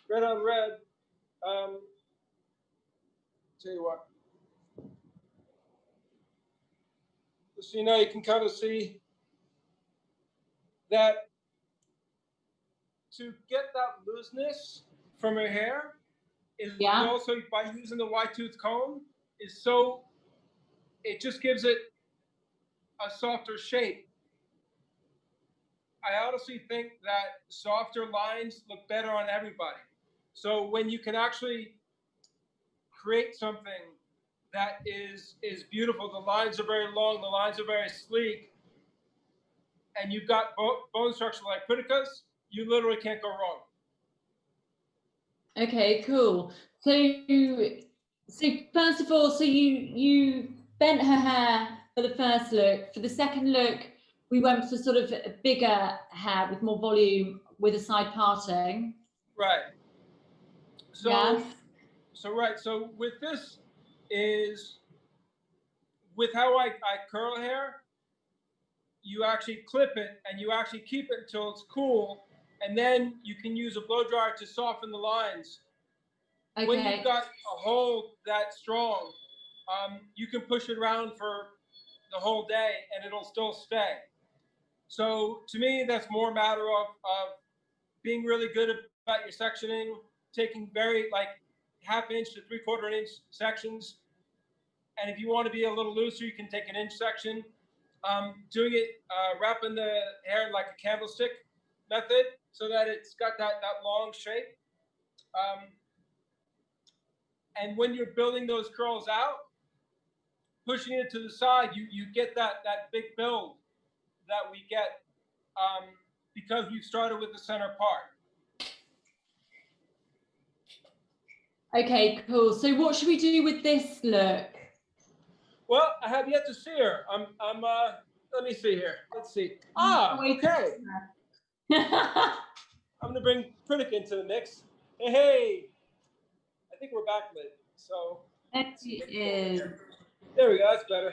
Red on red. Tell you what. So you know, you can kind of see that to get that looseness from her hair is also by using the wide tooth comb is so, it just gives it a softer shape. I honestly think that softer lines look better on everybody. So when you can actually create something that is beautiful, the lines are very long, the lines are very sleek, and you've got bone structure like Pritika's, you literally can't go wrong. Okay, cool. So first of all, so you bent her hair for the first look. For the second look, we went for sort of a bigger hair with more volume with a side parting. Right. So, yeah. So with this is, with how I curl hair, you actually clip it and you actually keep it until it's cool. And then you can use a blow dryer to soften the lines. Okay. When you've got a hold that strong, you can push it around for the whole day and it'll still stay. So to me, that's more a matter of being really good about your sectioning, taking very like 1/2 inch to 3/4 inch sections. And if you want to be a little looser, you can take 1 inch section. Doing it, wrapping the hair like a candlestick method so that it's got that long shape. And when you're building those curls out, pushing it to the side, you get that big build that we get because we've started with the center part. Okay, cool. So what should we do with this look? Well, I have yet to see her. Let me see here. Let's see. Ah, okay. I'm gonna bring Pritika into the mix. Hey, I think we're backlit. So there we go. That's better.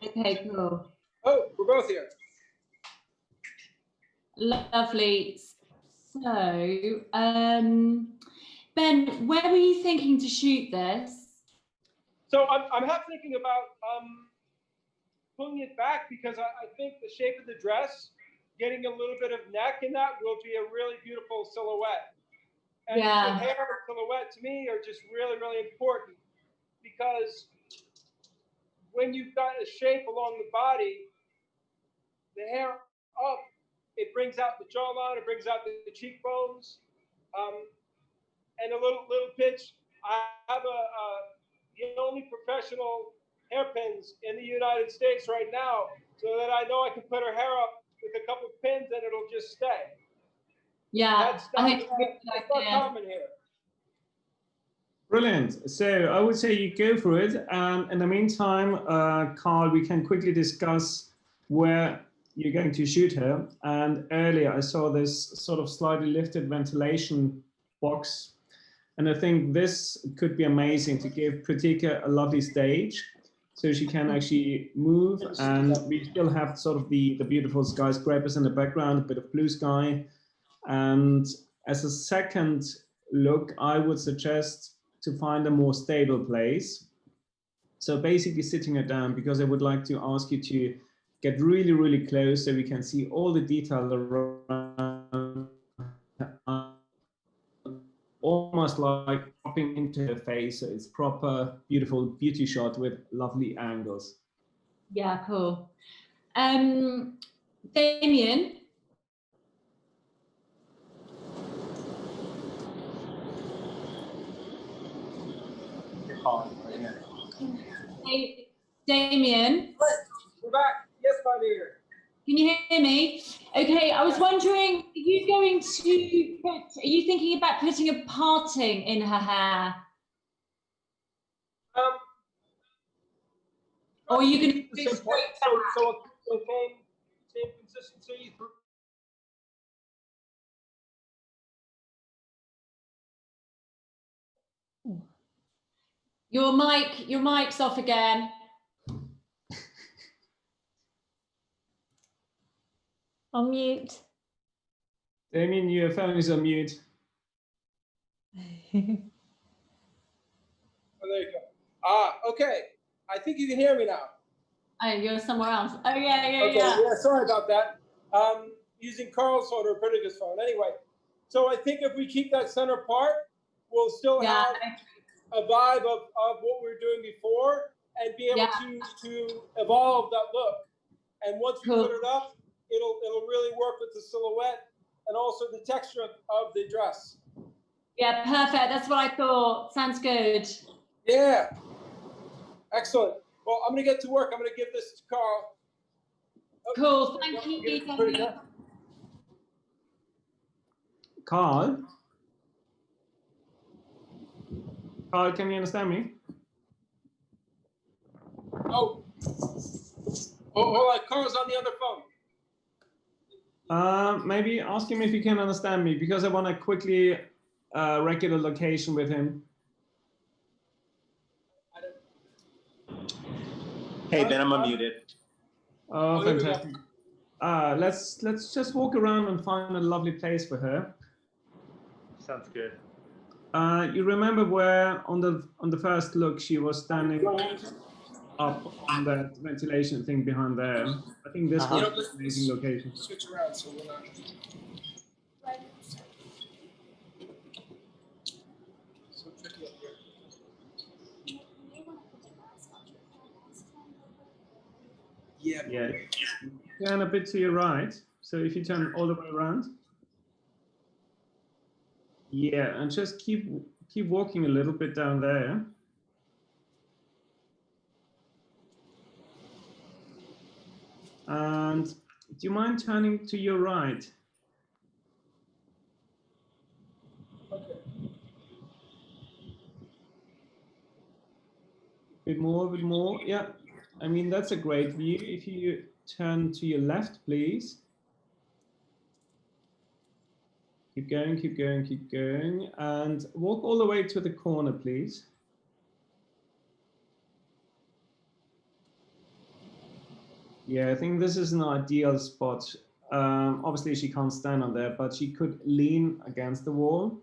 Okay, cool. Oh, we're both here. Lovely. So, Ben, where were you thinking to shoot this? So I'm half thinking about pulling it back because I think the shape of the dress, getting a little bit of neck in that will be a really beautiful silhouette. And the hair and silhouette to me are just really, really important because when you've got a shape along the body, the hair up, it brings out the jawline, it brings out the cheekbones, and a little pitch. I have the only professional hairpins in the United States right now, so that I know I can put her hair up with a couple of pins and it'll just stay. Yeah, that's not common here. Brilliant. So I would say you go for it. And in the meantime, Carl, we can quickly discuss where you're going to shoot her. And earlier I saw this sort of slightly lifted ventilation box. And I think this could be amazing to give Pritika a lovely stage so she can actually move. And we still have sort of the beautiful skyscrapers in the background, a bit of blue sky. And as a second look, I would suggest to find a more stable place. So basically sitting her down, because I would like to ask you to get really, really close so we can see all the detail around, almost like popping into her face. So it's proper, beautiful beauty shot with lovely angles. Yeah, cool. Damian. Hey, Damian. We're back. Yes, my dear. Can you hear me? Okay, I was wondering, are you thinking about putting a parting in her hair? Or are you going to do it straight back? So same consistency. Your mic's off again. On mute. Damian, your phone is on mute. Oh, there you go. Okay. I think you can hear me now. Oh, you're somewhere else. Oh, yeah, Okay, yeah, sorry about that. Using Carl's phone or Pritika's phone. Anyway, so I think if we keep that center part, we'll still have a vibe of what we were doing before and be able to evolve that look. And once we put it up, it'll really work with the silhouette and also the texture of the dress. Yeah, perfect. That's what I thought. Sounds good. Yeah. Excellent. Well, I'm going to get to work. I'm going to give this to Carl. Cool. Thank you. Carl? Carl, can you understand me? Oh, hold on. Carl's on the other phone. Maybe ask him if he can understand me, because I want to quickly regular location with him. Hey Ben, I'm unmuted. Oh, fantastic. Let's just walk around and find a lovely place for her. Sounds good. You remember where on the first look she was standing up on that ventilation thing behind there? I think this was an amazing location. Switch around so we're not. So tricky up here. Yeah. Turn a bit to your right. So if you turn all the way around. Yeah, and just keep walking a little bit down there. And do you mind turning to your right? Okay. A bit more. Yeah. I mean, that's a great view. If you turn to your left, please. Keep going. And walk all the way to the corner, please. Yeah, I think this is an ideal spot. Obviously, she can't stand on there, but she could lean against the wall,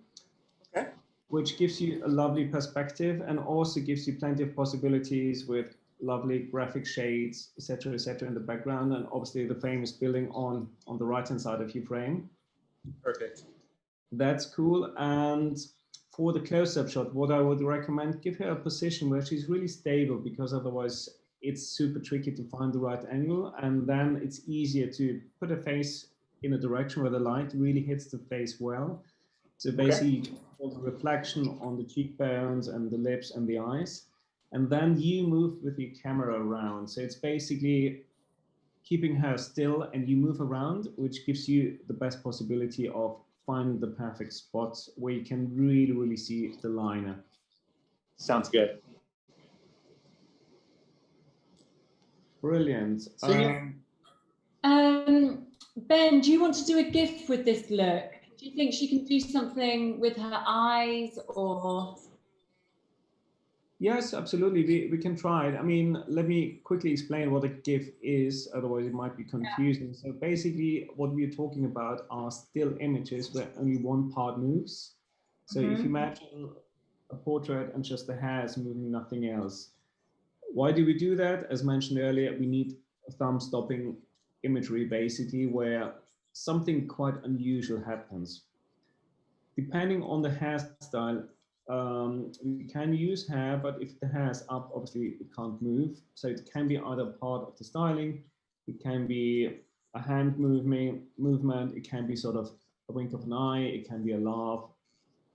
Okay. which gives you a lovely perspective and also gives you plenty of possibilities with lovely graphic shades, etc., in the background, and obviously the famous building on the right-hand side of your frame. Perfect. That's cool. And for the close-up shot, what I would recommend, give her a position where she's really stable, because otherwise it's super tricky to find the right angle, and then it's easier to put her face in a direction where the light really hits the face well. So basically, all the reflection on the cheekbones and the lips and the eyes, and then you move with your camera around. So it's basically keeping her still and you move around, which gives you the best possibility of finding the perfect spot where you can really see the liner. Sounds good. Brilliant. So Ben, do you want to do a GIF with this look? Do you think she can do something with her eyes or? Yes, absolutely. We can try it. I mean, let me quickly explain what a GIF is, otherwise it might be confusing. So basically what we're talking about are still images where only one part moves. So if you imagine a portrait and just the hair is moving, nothing else. Why do we do that? As mentioned earlier, we need a thumb-stopping imagery, basically, where something quite unusual happens. Depending on the hairstyle, we can use hair, but if the hair is up, obviously it can't move. So it can be either part of the styling, it can be a hand movement, it can be sort of a wink of an eye, it can be a laugh.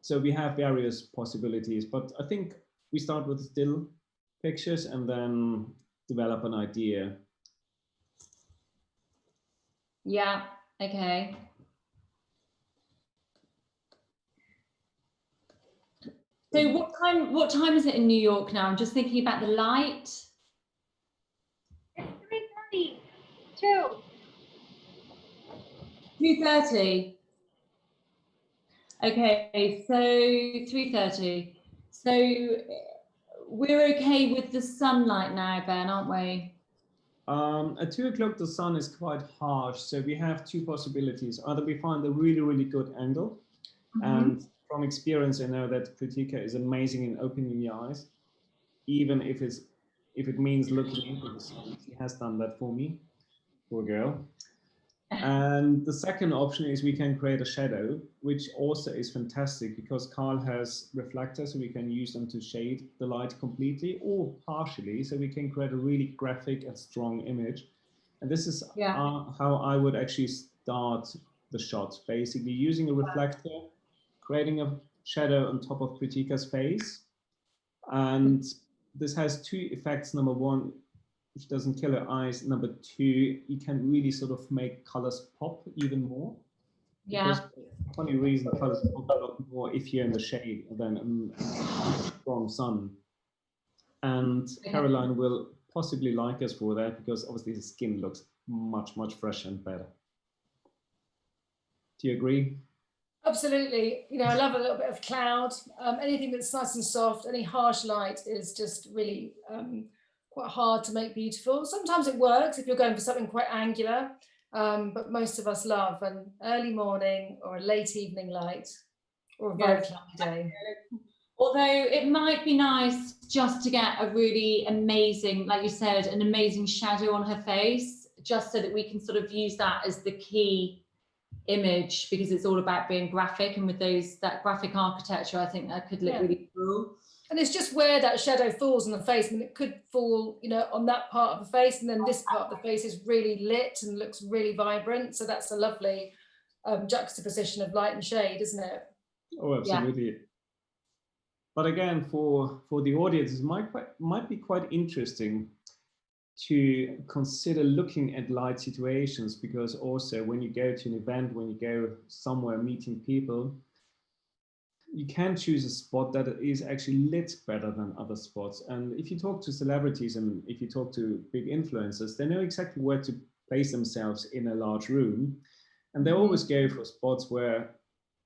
So we have various possibilities, but I think we start with still pictures and then develop an idea. Yeah, okay. So what time is it in New York now? I'm just thinking about the light. It's 3:30. 2:30. Okay, so 3:30. So we're okay with the sunlight now, Ben, aren't we? At 2 o'clock, the sun is quite harsh, so we have two possibilities. Either we find a really, really good angle, and from experience, I know that Pritika is amazing in opening the eyes, even if it means looking into the sun. She has done that for me, poor girl. And the second option is we can create a shadow, which also is fantastic because Carl has reflectors, so we can use them to shade the light completely or partially, so we can create a really graphic and strong image. And this is how I would actually start the shot, basically using a reflector, creating a shadow on top of Pritika's face. And this has two effects. Number one, which doesn't kill her eyes. Number two, you can really sort of make colors pop even more. Yeah. Because for funny reason, colors pop a lot more if you're in the shade than in strong sun. And Caroline will possibly like us for that because obviously the skin looks much, much fresher and better. Do you agree? Absolutely. You know, I love a little bit of cloud. Anything that's nice and soft, any harsh light is just really quite hard to make beautiful. Sometimes it works if you're going for something quite angular, but most of us love an early morning or a late evening light or a very cloudy day. Although it might be nice just to get a really amazing, like you said, an amazing shadow on her face, just so that we can sort of use that as the key image, because it's all about being graphic, and with that graphic architecture, I think that could look really cool. And it's just where that shadow falls on the face. I mean, it could fall, you know, on that part of the face, and then this part of the face is really lit and looks really vibrant. So that's a lovely juxtaposition of light and shade, isn't it? Oh, absolutely. Yeah. But again, for the audience, it might be quite interesting to consider looking at light situations, because also when you go to an event, when you go somewhere meeting people, you can choose a spot that is actually lit better than other spots. And if you talk to celebrities and if you talk to big influencers, they know exactly where to place themselves in a large room. And they always go for spots where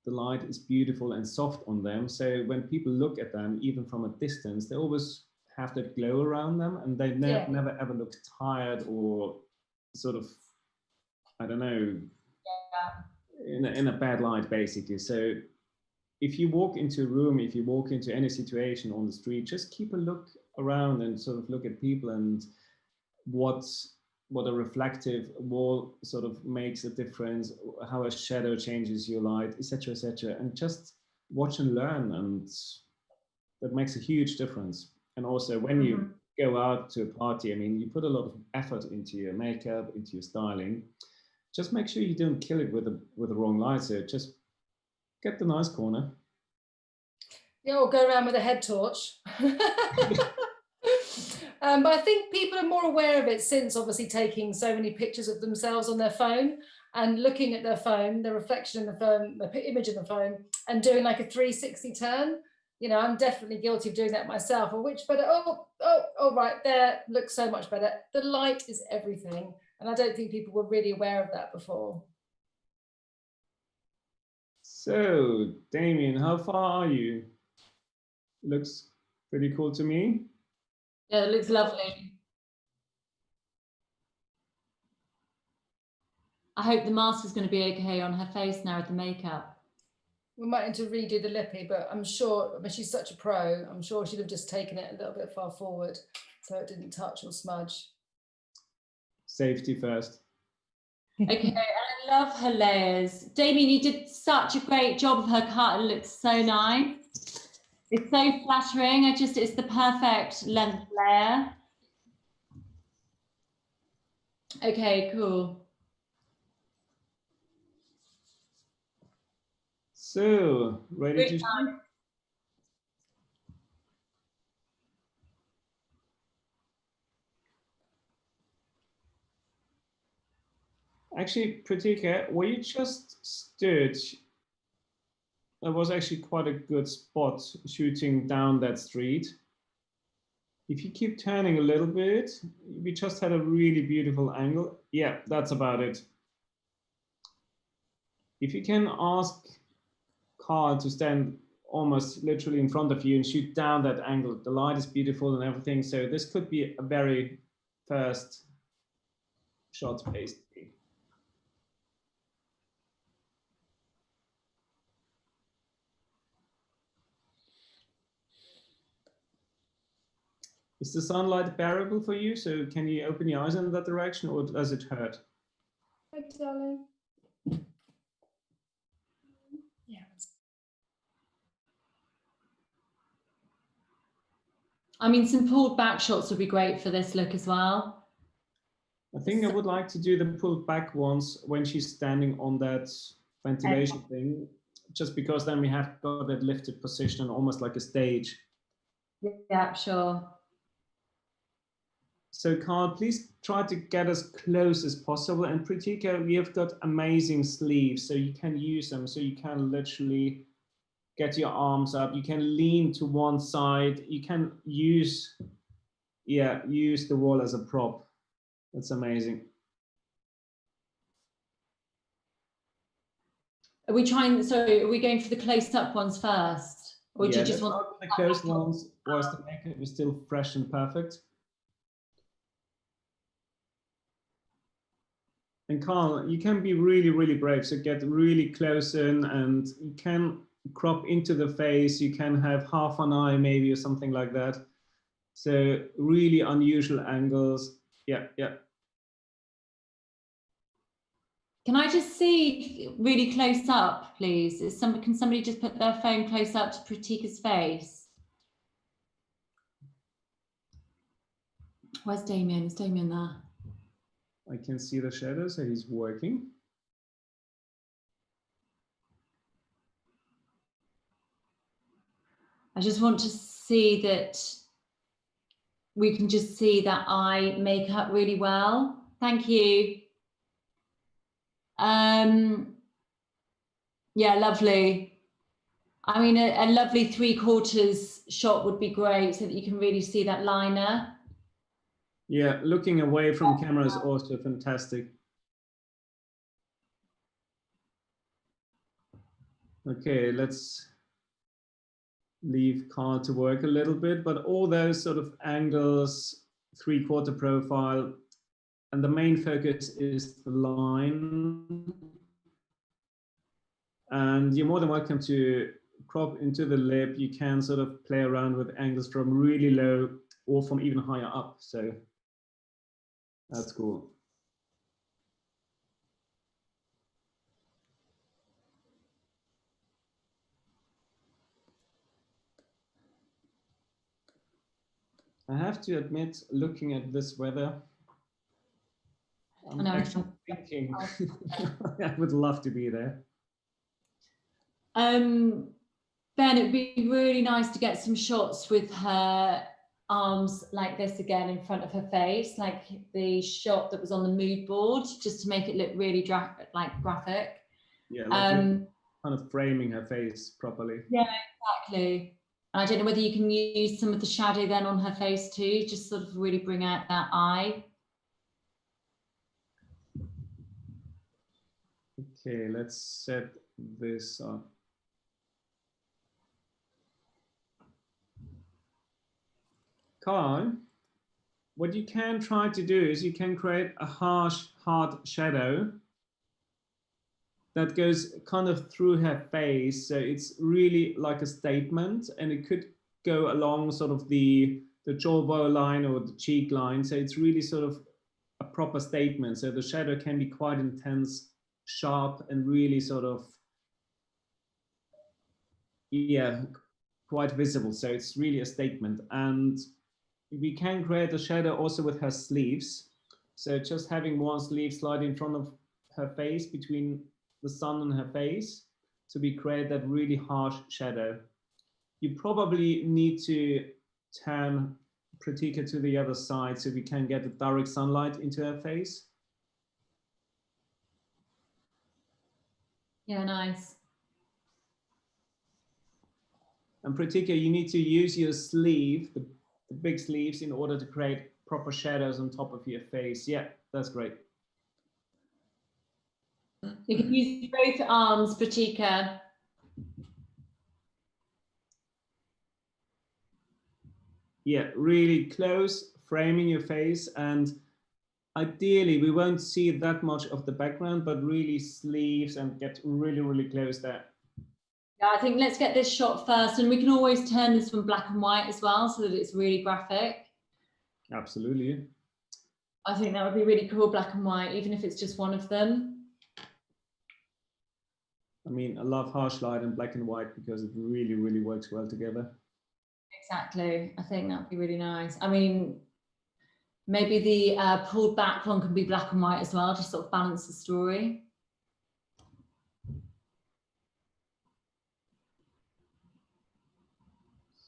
the light is beautiful and soft on them. So when people look at them, even from a distance, they always have that glow around them, and they never ever look tired or sort of, I don't know, in a bad light, basically. So if you walk into a room, if you walk into any situation on the street, just keep a look around and sort of look at people and what a reflective wall sort of makes a difference, how a shadow changes your light, etc., and just watch and learn, and that makes a huge difference. And also when you go out to a party, I mean, you put a lot of effort into your makeup, into your styling. Just make sure you don't kill it with the wrong light. So just get the nice corner. Yeah, or go around with a head torch. But I think people are more aware of it since obviously taking so many pictures of themselves on their phone and looking at their phone, the reflection in the phone, the image in the phone, and doing like a 360 turn. You know, I'm definitely guilty of doing that myself. Or which better? Oh, right there, looks so much better. The light is everything, and I don't think people were really aware of that before. So, Damian, how far are you? Looks pretty cool to me. Yeah, it looks lovely. I hope the mask is going to be okay on her face now with the makeup. We might need to redo the lippy, but I'm sure, I mean, she's such a pro, I'm sure she'd have just taken it a little bit far forward so it didn't touch or smudge. Safety first. Okay, and I love her layers. Damian, you did such a great job of her cut. It looks so nice. It's so flattering. It's the perfect length layer. Okay, cool. So, ready to shoot? Actually, Pritika, where you just stood, that was actually quite a good spot shooting down that street. If you keep turning a little bit, we just had a really beautiful angle. Yeah, that's about it. If you can ask Carl to stand almost literally in front of you and shoot down that angle, the light is beautiful and everything. So this could be a very first shot basically. Is the sunlight bearable for you? So can you open your eyes in that direction, or does it hurt? Hi, darling. Yeah. I mean, some pulled back shots would be great for this look as well. I think I would like to do the pulled back ones when she's standing on that ventilation thing, just because then we have got that lifted position, almost like a stage. Yeah, sure. So Carl, please try to get as close as possible. And Pritika, we have got amazing sleeves, so you can use them. So you can literally get your arms up. You can lean to one side. You can use the wall as a prop. That's amazing. Are we going for the close-up ones first? Or do you just want the close ones whilst the makeup is still fresh and perfect? And Carl, you can be really, really brave. So get really close in, and you can crop into the face. You can have half an eye maybe or something like that. So really unusual angles. Yeah, yeah. Can I just see really close up, please? Can somebody just put their phone close up to Pritika's face? Where's Damian? Is Damian there? I can see the shadow, so he's working. I just want to see that we can just see that eye makeup really well. Thank you. Yeah, lovely. I mean, a lovely 3/4 shot would be great so that you can really see that liner. Yeah, looking away from camera is also fantastic. Okay, let's leave Carl to work a little bit, but all those sort of angles, 3/4 profile, and the main focus is the line. And you're more than welcome to crop into the lip. You can sort of play around with angles from really low or from even higher up. So that's cool. I have to admit, looking at this weather, I'm actually thinking I would love to be there. Ben, it'd be really nice to get some shots with her arms like this again in front of her face, like the shot that was on the mood board, just to make it look really graphic. Yeah, like kind of framing her face properly. Yeah, exactly. I don't know whether you can use some of the shadow then on her face too, just sort of really bring out that eye. Okay, let's set this up. Carl, what you can try to do is you can create a harsh, hard shadow that goes kind of through her face. So it's really like a statement, and it could go along sort of the jawbone line or the cheek line. So it's really sort of a proper statement. So the shadow can be quite intense, sharp, and really sort of, yeah, quite visible. So it's really a statement. And we can create a shadow also with her sleeves. So just having one sleeve slide in front of her face between the sun and her face, so we create that really harsh shadow. You probably need to turn Pritika to the other side so we can get the direct sunlight into her face. Yeah, nice. And Pritika, you need to use your sleeve, the big sleeves, in order to create proper shadows on top of your face. Yeah, that's great. You can use both arms, Pritika. Yeah, really close, framing your face, and ideally we won't see that much of the background, but really sleeves and get really, really close there. Yeah, I think let's get this shot first, and we can always turn this from black and white as well, so that it's really graphic. Absolutely. I think that would be really cool, black and white, even if it's just one of them. I mean, I love harsh light and black and white because it really, really works well together. Exactly. I think that'd be really nice. I mean, maybe the pulled back one can be black and white as well, just sort of balance the story.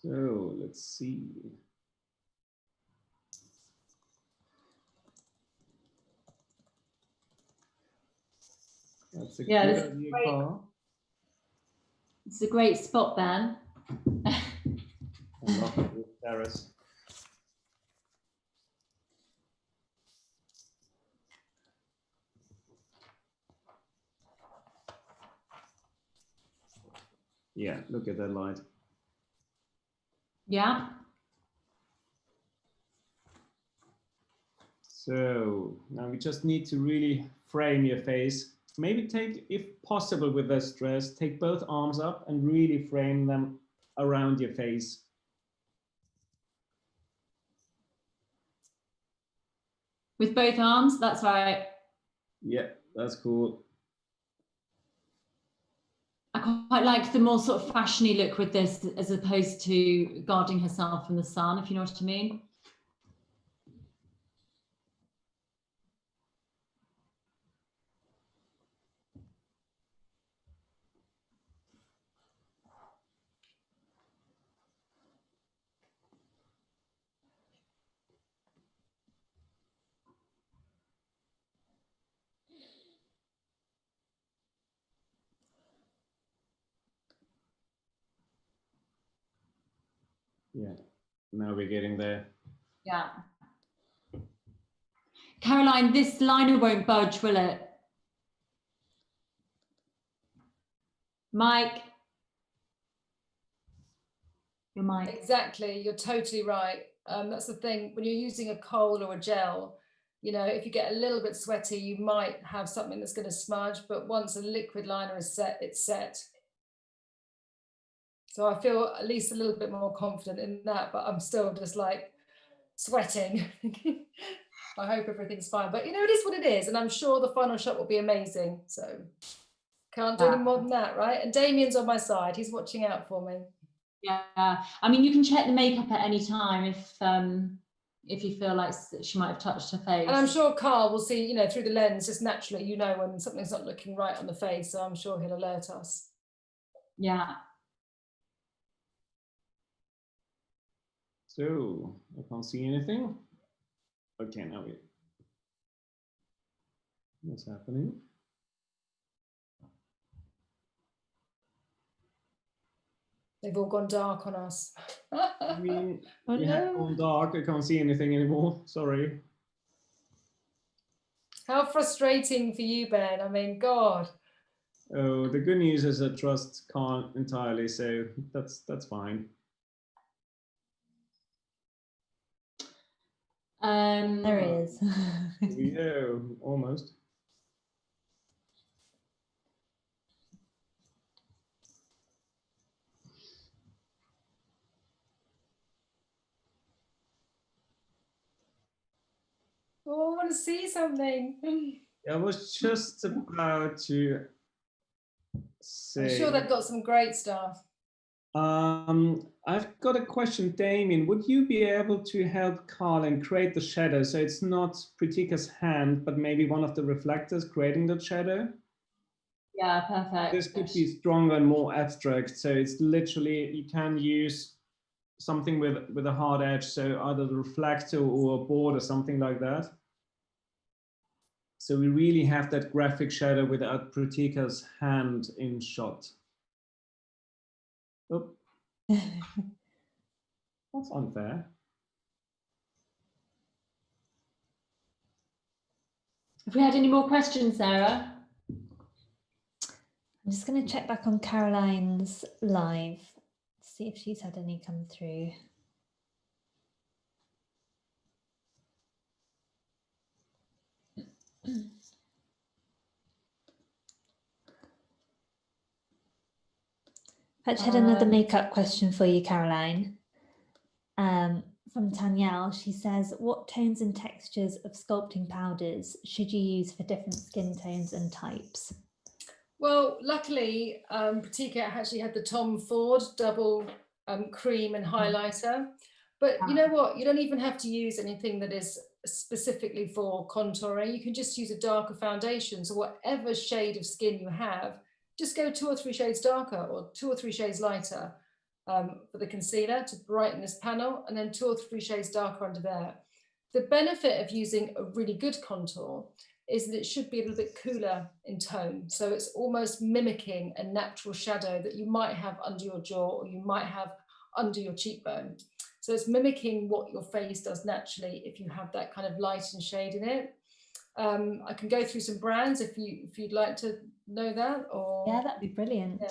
So let's see. That's a good idea, Carl. It's a great spot, Ben. I love the terrace. Yeah, look at that light. Yeah. So now we just need to really frame your face. Maybe take, if possible with this dress, take both arms up and really frame them around your face. With both arms, that's right. Yeah, that's cool. I quite like the more sort of fashiony look with this, as opposed to guarding herself from the sun, if you know what I mean. Yeah, now we're getting there. Yeah. Caroline, this liner won't budge, will it? Mike? Your mic. Exactly, you're totally right. That's the thing, when you're using a kohl or a gel, you know, if you get a little bit sweaty, you might have something that's going to smudge, but once a liquid liner is set, it's set. So I feel at least a little bit more confident in that, but I'm still just like sweating. I hope everything's fine, but you know, it is what it is. And I'm sure the final shot will be amazing. So can't do any more than that, right? And Damian's on my side. He's watching out for me. Yeah, I mean, you can check the makeup at any time if you feel like she might have touched her face. And I'm sure Carl will see, you know, through the lens, just naturally, you know, when something's not looking right on the face. So I'm sure he'll alert us. Yeah. So I can't see anything. Okay, now we. What's happening? They've all gone dark on us. I mean, we have gone dark. I can't see anything anymore. Sorry. How frustrating for you, Ben. I mean, God. Oh, the good news is I trust Carl entirely, so that's fine. There he is. Yeah, almost. Oh, I want to see something. I was just about to say. I'm sure they've got some great stuff. I've got a question, Damian. Would you be able to help Carl and create the shadow so it's not Pritika's hand, but maybe one of the reflectors creating the shadow? Yeah, perfect. This could be stronger and more abstract. So it's literally, you can use something with a hard edge, so either the reflector or a board or something like that. So we really have that graphic shadow without Pritika's hand in shot. Oh, that's unfair. Have we had any more questions, Sarah? I'm just going to check back on Caroline's live, see if she's had any come through. I've had another makeup question for you, Caroline. From Tanyelle, she says, what tones and textures of sculpting powders should you use for different skin tones and types? Well, luckily, Pritika actually had the Tom Ford double cream and highlighter. But you know what? You don't even have to use anything that is specifically for contouring. You can just use a darker foundation. So whatever shade of skin you have, just go 2 or 3 shades darker or 2 or 3 shades lighter for the concealer to brighten this panel, and then 2 or 3 shades darker under there. The benefit of using a really good contour is that it should be a little bit cooler in tone. So it's almost mimicking a natural shadow that you might have under your jaw or you might have under your cheekbone. So it's mimicking what your face does naturally if you have that kind of light and shade in it. I can go through some brands if you'd like to know that. Or yeah, that'd be brilliant.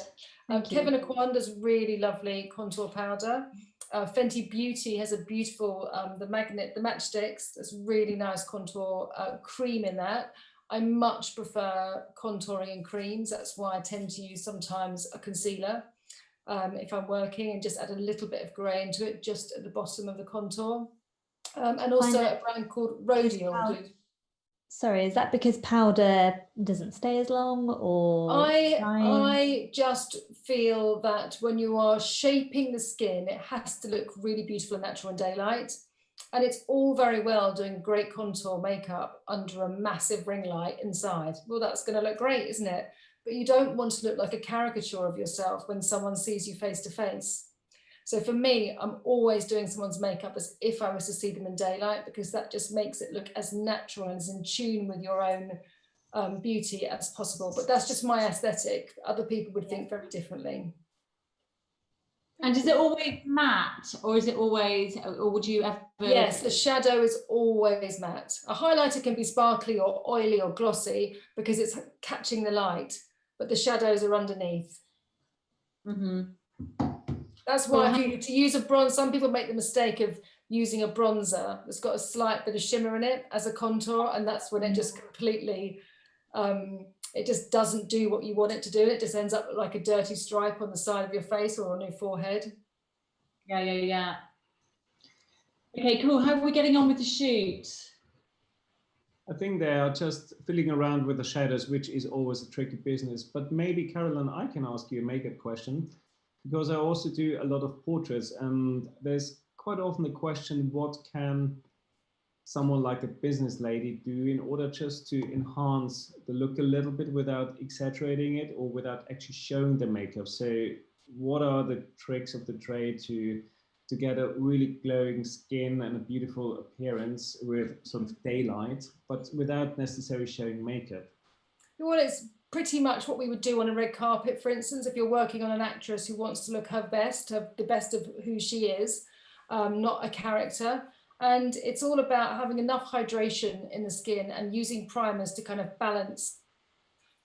Yeah. Kevin Aquan does really lovely contour powder. Fenty Beauty has a beautiful, the matchsticks, there's really nice contour cream in that. I much prefer contouring in creams. That's why I tend to use sometimes a concealer if I'm working, and just add a little bit of grey into it just at the bottom of the contour. And also a brand called Rhodial. Sorry, is that because powder doesn't stay as long, or I just feel that when you are shaping the skin, it has to look really beautiful and natural in daylight. And it's all very well doing great contour makeup under a massive ring light inside. Well, that's going to look great, isn't it? But you don't want to look like a caricature of yourself when someone sees you face to face. So for me, I'm always doing someone's makeup as if I was to see them in daylight, because that just makes it look as natural and as in tune with your own beauty as possible. But that's just my aesthetic. Other people would think very differently. And is it always matte, or is it always, or would you ever? Yes, the shadow is always matte. A highlighter can be sparkly or oily or glossy because it's catching the light, but the shadows are underneath. Mm-hmm. That's why if you to use a bronze, some people make the mistake of using a bronzer that's got a slight bit of shimmer in it as a contour, and that's when it just completely, it just doesn't do what you want it to do. It just ends up like a dirty stripe on the side of your face or on your forehead. Yeah. Okay, cool. How are we getting on with the shoot? I think they are just fiddling around with the shadows, which is always a tricky business. But maybe, Caroline, I can ask you a makeup question, because I also do a lot of portraits, and there's quite often the question, what can someone like a business lady do in order just to enhance the look a little bit without exaggerating it or without actually showing the makeup? So what are the tricks of the trade to get a really glowing skin and a beautiful appearance with sort of daylight, but without necessarily showing makeup? Well, it's pretty much what we would do on a red carpet, for instance, if you're working on an actress who wants to look her best, the best of who she is, not a character. And it's all about having enough hydration in the skin and using primers to kind of balance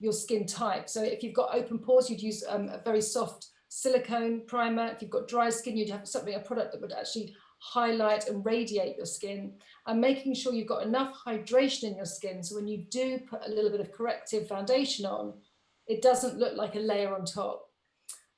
your skin type. So if you've got open pores, you'd use a very soft silicone primer. If you've got dry skin, you'd have a product that would actually highlight and radiate your skin, and making sure you've got enough hydration in your skin so when you do put a little bit of corrective foundation on, it doesn't look like a layer on top.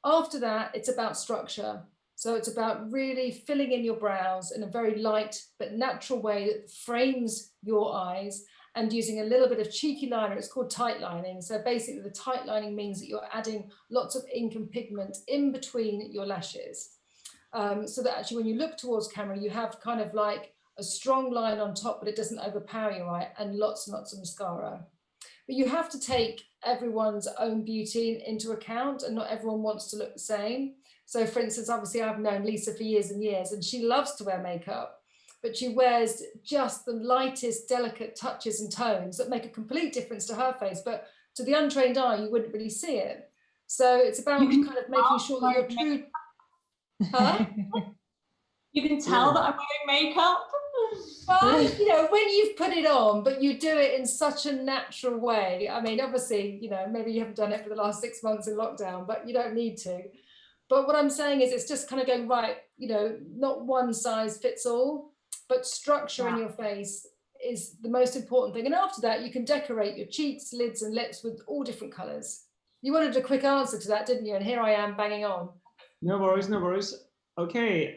After that, it's about structure. So it's about really filling in your brows in a very light but natural way that frames your eyes, and using a little bit of cheeky liner. It's called tight lining. So basically the tight lining means that you're adding lots of ink and pigment in between your lashes. So that actually when you look towards camera, you have kind of like a strong line on top, but it doesn't overpower your eye, and lots and lots of mascara. But you have to take everyone's own beauty into account, and not everyone wants to look the same. So for instance, obviously I've known Lisa for years and years, and she loves to wear makeup, but she wears just the lightest, delicate touches and tones that make a complete difference to her face. But to the untrained eye, you wouldn't really see it. So it's about kind of making sure that you're true. Huh? You can tell that I'm wearing makeup. Well, you know, when you've put it on, but you do it in such a natural way. I mean, obviously, you know, maybe you haven't done it for the last 6 months in lockdown, but you don't need to. But what I'm saying is it's just kind of going, right, you know, not one size fits all, but structure in your face is the most important thing. And after that, you can decorate your cheeks, lids and lips with all different colours. You wanted a quick answer to that, didn't you? And here I am banging on. No worries, no worries. Okay,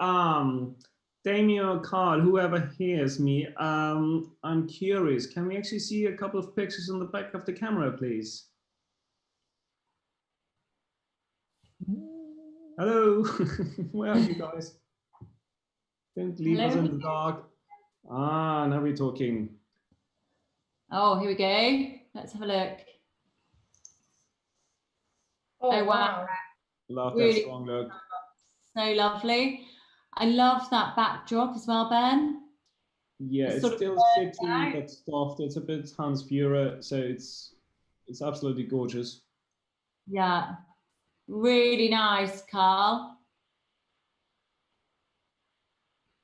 Damian, Carl, whoever hears me, I'm curious. Can we actually see a couple of pictures on the back of the camera, please? Hello, where are you guys? Don't leave us in the dark. Ah, now we're talking. Oh, here we go. Let's have a look. Oh, wow. Love Really that strong look. So lovely. I love that backdrop as well, Ben. Yeah, it's still city, but soft. It's a bit Hans Führer, so it's absolutely gorgeous. Yeah, really nice, Carl.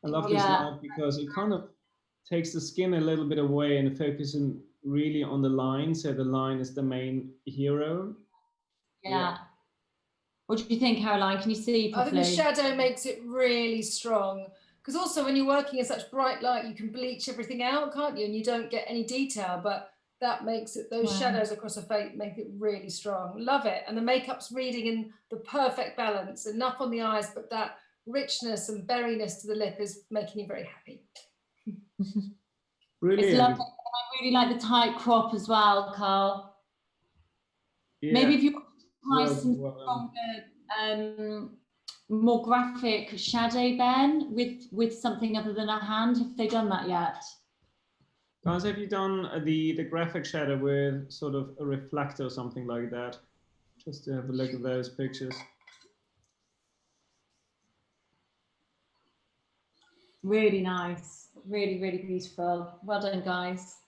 I love this light because it kind of takes the skin a little bit away and focusing really on the line. So the line is the main hero. Yeah. What do you think, Caroline? Can you see properly? I think the shadow makes it really strong. Because also when you're working in such bright light, you can bleach everything out, can't you? And you don't get any detail, but that makes it, those shadows across her face make it really strong. Love it. And the makeup's reading in the perfect balance, enough on the eyes, but that richness and berryness to the lip is making me very happy. Brilliant. It's lovely. I really like the tight crop as well, Carl. Yeah. Maybe if you try some stronger, more graphic shadow, Ben, with something other than a hand. Have they done that yet? Guys, have you done the graphic shadow with sort of a reflector or something like that? Just to have a look at those pictures. Really nice. Really, really beautiful. Well done, guys.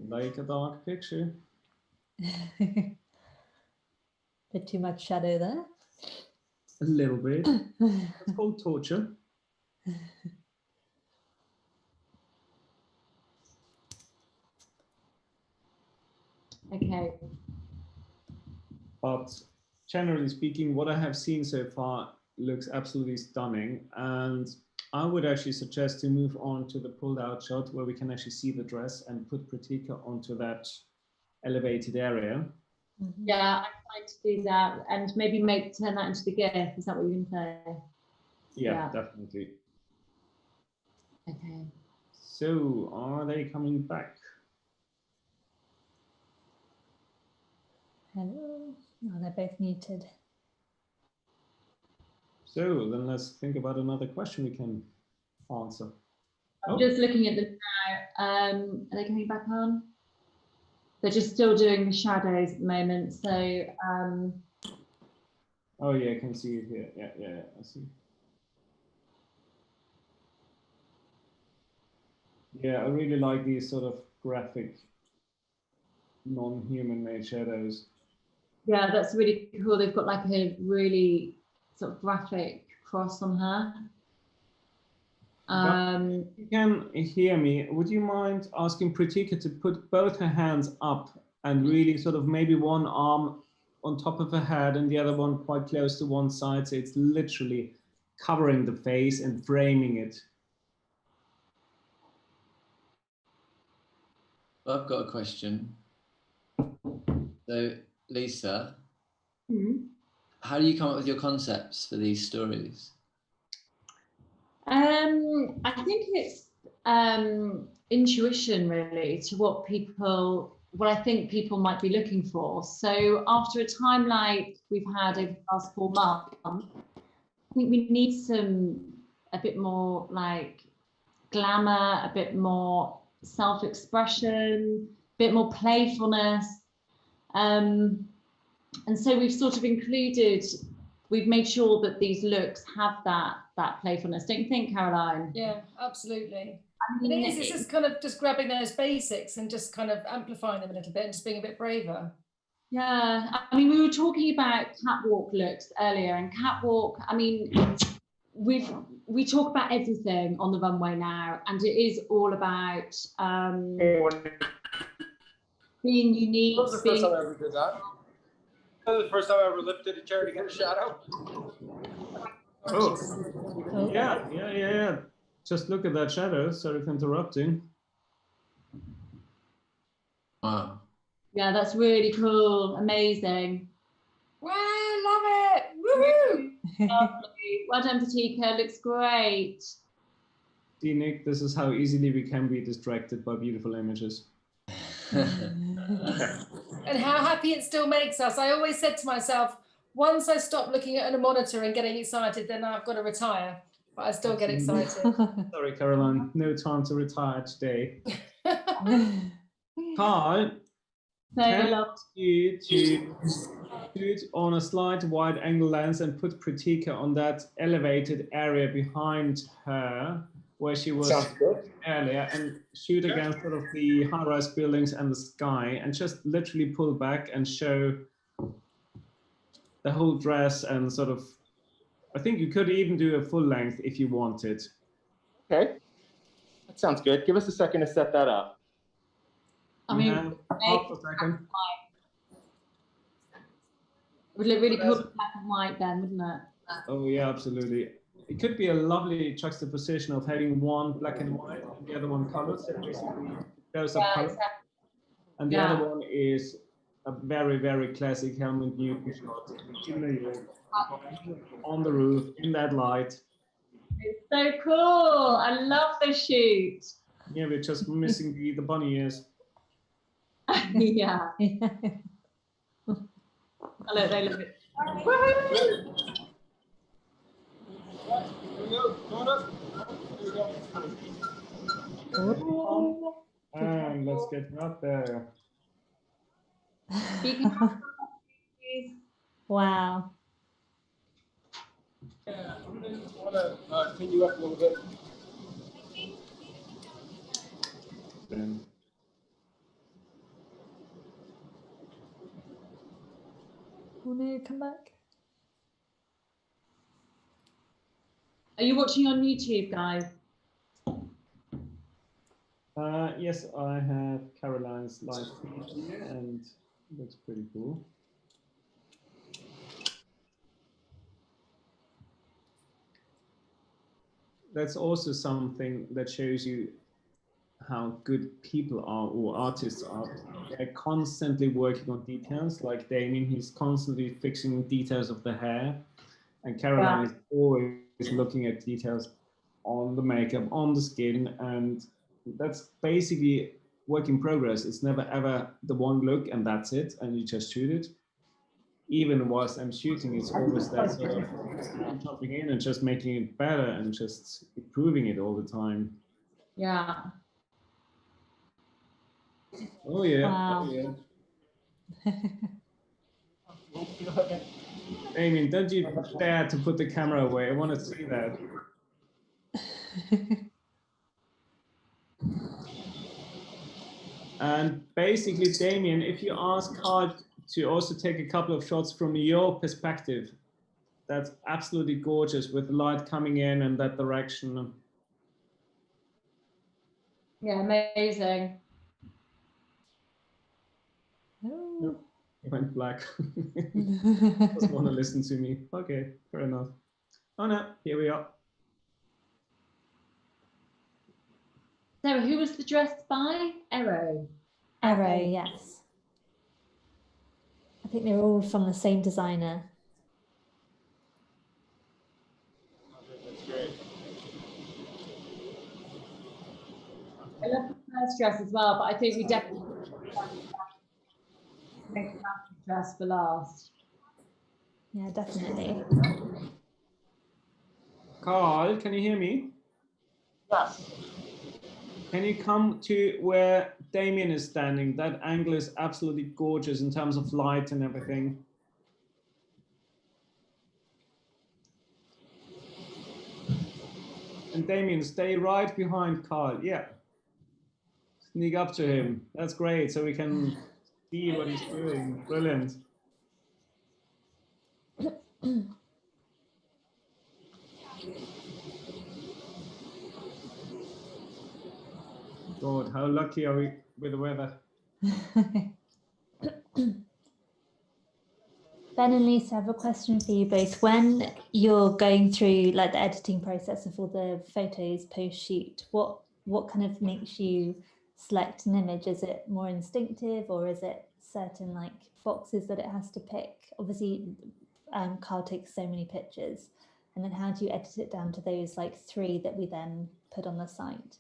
Like a dark picture. Bit too much shadow there. A little bit. It's called torture. Okay. But generally speaking, what I have seen so far looks absolutely stunning. And I would actually suggest to move on to the pulled out shot where we can actually see the dress and put Pritika onto that elevated area. Yeah, I'm trying to do that and maybe turn that into the GIF. Is that what you're going to say? Yeah, definitely. Okay. So are they coming back? Hello. Oh, they're both muted. So then let's think about another question we can answer. I'm just looking at them now. Are they coming back on? They're just still doing the shadows at the moment. So. Oh yeah, I can see it here. Yeah, I see. Yeah, I really like these sort of graphic, non-human made shadows. Yeah, that's really cool. They've got like a really sort of graphic cross on her. If you can hear me, would you mind asking Pritika to put both her hands up and really sort of maybe one arm on top of her head and the other one quite close to one side, so it's literally covering the face and framing it. I've got a question. So, Lisa, how do you come up with your concepts for these stories? I think it's intuition really to what I think people might be looking for. So after a time like we've had over the last 4 months, I think we need a bit more like glamour, a bit more self-expression, a bit more playfulness. And so we've sort of included, we've made sure that these looks have that playfulness. Don't you think, Caroline? Yeah, absolutely. I mean, it's just kind of just grabbing those basics and just kind of amplifying them a little bit and just being a bit braver. Yeah, I mean, we were talking about catwalk looks earlier, and catwalk, I mean, we talk about everything on the runway now, and it is all about being unique. That was the first time I ever did that. That was the first time I ever lifted a chair to get a shadow. Oh, yeah. Just look at that shadow. Sorry for interrupting. Wow. Yeah, that's really cool. Amazing. Wow, love it. Woohoo! Lovely. Well done, Pritika. Looks great. Bieniek, this is how easily we can be distracted by beautiful images. And how happy it still makes us. I always said to myself, once I stop looking at a monitor and getting excited, then I've got to retire. But I still get excited. Sorry, Caroline, no time to retire today. Carl, can I ask you to shoot on a slight wide angle lens and put Pritika on that elevated area behind her where she was earlier, and shoot against sort of the high-rise buildings and the sky, and just literally pull back and show the whole dress, and sort of, I think you could even do a full length if you wanted. Okay, that sounds good. Give us a second to set that up. I mean, half a second. It would look really cool with black and white then, wouldn't it? Oh yeah, absolutely. It could be a lovely juxtaposition of having one black and white and the other one colored. So basically shows up color. Exactly. And the other one is a very, very classic Helmut Newton shot in New York, on the roof, in that light. It's so cool. I love the shoot. Yeah, we're just missing the bunny ears. Yeah. Oh, look, they look it. And let's get up there. Wow. Yeah, I'm going to want to clean you up a little bit. Oh no, come back. Are you watching on YouTube, guys? Yes, I have Caroline's live feed here, and it looks pretty cool. That's also something that shows you how good people are, or artists are. They're constantly working on details. Like Damian, he's constantly fixing details of the hair, and Caroline is always looking at details on the makeup, on the skin, and that's basically work in progress. It's never ever the one look and that's it, and you just shoot it. Even whilst I'm shooting, it's always that sort of jumping in and just making it better and just improving it all the time. Yeah. Oh yeah. Wow. Oh yeah. Damian, don't you dare to put the camera away. I want to see that. And basically, Damian, if you ask Carl to also take a couple of shots from your perspective, that's absolutely gorgeous with the light coming in and that direction. Yeah, amazing. Oh. It went black. Doesn't want to listen to me. Okay, fair enough. Oh no, here we are. So who was the dress by? Arrow. Arrow, yes. I think they're all from the same designer. That's great. I love the first dress as well, but I think we definitely make the dress for last. Yeah, definitely. Carl, can you hear me? Yes. Can you come to where Damian is standing? That angle is absolutely gorgeous in terms of light and everything. And Damian, stay right behind Carl. Yeah. Sneak up to him. That's great. So we can see what he's doing. Brilliant. God, how lucky are we with the weather? Ben and Lisa, I have a question for you both. When you're going through like the editing process of all the photos post-shoot, what kind of makes you select an image? Is it more instinctive, or is it certain like boxes that it has to pick? Obviously, Carl takes so many pictures, and then how do you edit it down to those like 3 that we then put on the site?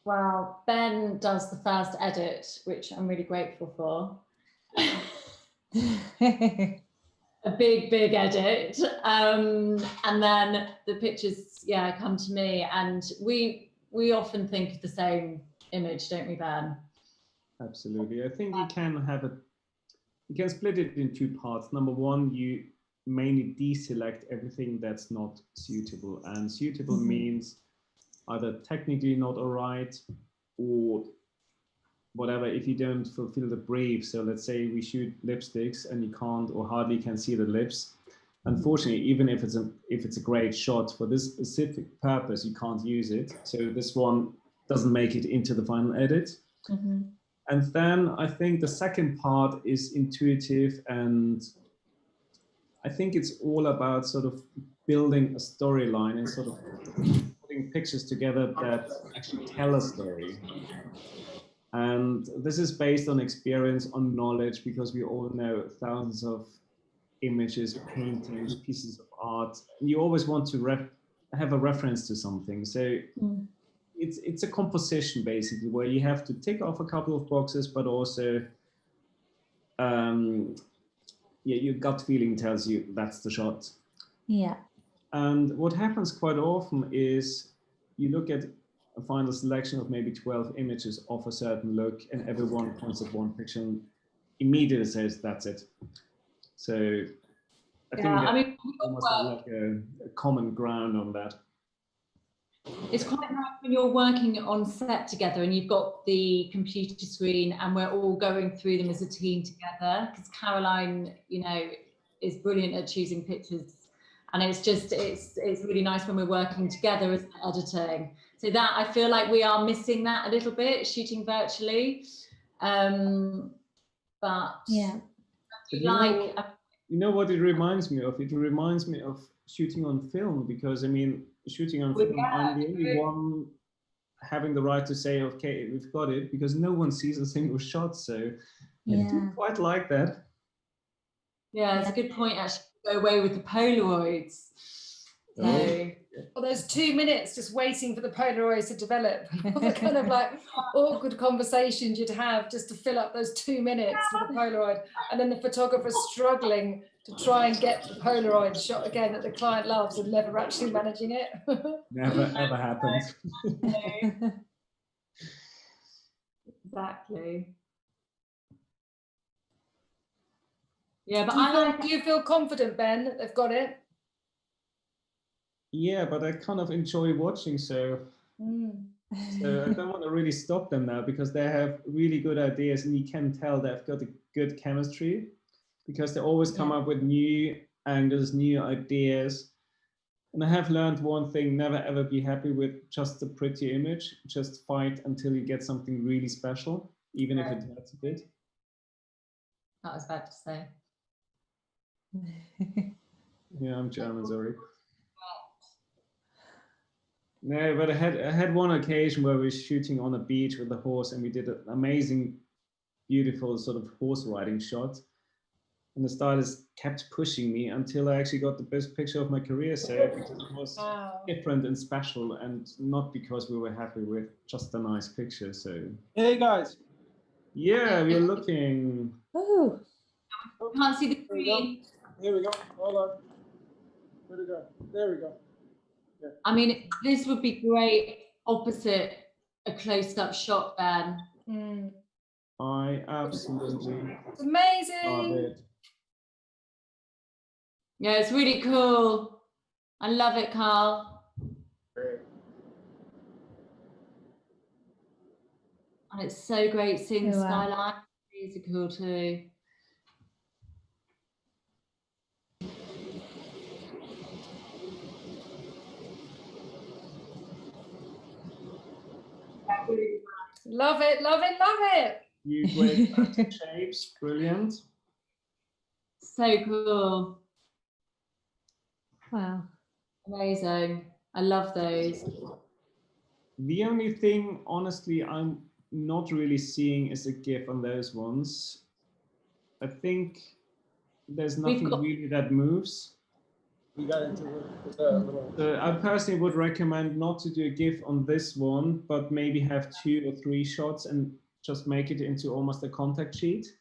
Well, Ben does the first edit, which I'm really grateful for. A big edit, and then the pictures, yeah, come to me, and we often think of the same image, don't we, Ben? Absolutely. I think you can split it in 2 parts. Number 1, you mainly deselect everything that's not suitable, and suitable means either technically not all right or whatever, if you don't fulfill the brief. So let's say we shoot lipsticks and you can't or hardly can see the lips. Unfortunately, even if it's a great shot for this specific purpose, you can't use it. So this one doesn't make it into the final edit. And then I think the second part is intuitive, and I think it's all about sort of building a storyline and sort of putting pictures together that actually tell a story. And this is based on experience, on knowledge, because we all know thousands of images, paintings, pieces of art. You always want to have a reference to something. So it's a composition basically, where you have to tick off a couple of boxes, but also your gut feeling tells you that's the shot. Yeah. And what happens quite often is you look at a final selection of maybe 12 images of a certain look, and everyone points at one picture and immediately says that's it. So I think that's almost like a common ground on that. It's quite nice when you're working on set together and you've got the computer screen and we're all going through them as a team together, because Caroline, you know, is brilliant at choosing pictures, and it's really nice when we're working together as editing. So that, I feel like we are missing that a little bit shooting virtually, but yeah. You know what it reminds me of? It reminds me of shooting on film, because I mean, shooting on film, I'm the only one having the right to say, okay, we've got it, because no one sees a single shot. So I do quite like that. Yeah, it's a good point, actually. Go away with the Polaroids. So, well, there's 2 minutes just waiting for the Polaroids to develop. The kind of like awkward conversations you'd have just to fill up those 2 minutes with the Polaroid, and then the photographer struggling to try and get the Polaroid shot again that the client loves and never actually managing it. Never ever happens. Exactly. Yeah, but do you feel confident, Ben, that they've got it? Yeah, but I kind of enjoy watching, so so I don't want to really stop them now, because they have really good ideas, and you can tell they've got a good chemistry, because they always come up with new angles, new ideas. And I have learned one thing: never ever be happy with just a pretty image. Just fight until you get something really special, even if it hurts a bit. That was bad to say. Yeah, I'm German, sorry. No, but I had one occasion where we were shooting on a beach with a horse, and we did an amazing, beautiful sort of horse riding shot. And the stylist kept pushing me until I actually got the best picture of my career. So it was different and special, and not because we were happy with just a nice picture. So hey guys. Yeah, we're looking. Oh, can't see the green. Here we go. Hold on. Where'd it go? There we go. Yeah. I mean, this would be great opposite a close-up shot, Ben. I absolutely it's amazing. love it. Yeah, it's really cool. I love it, Carl. Great. And it's so great seeing the Oh, wow. skyline. These are cool too. Love it, love it, love it. You great shapes, brilliant. So cool. Wow. Amazing. I love those. The only thing, honestly, I'm not really seeing is a GIF on those ones. I think there's nothing really that moves. We got into the little. So I personally would recommend not to do a GIF on this one, but maybe have 2 or 3 shots and just make it into almost a contact sheet.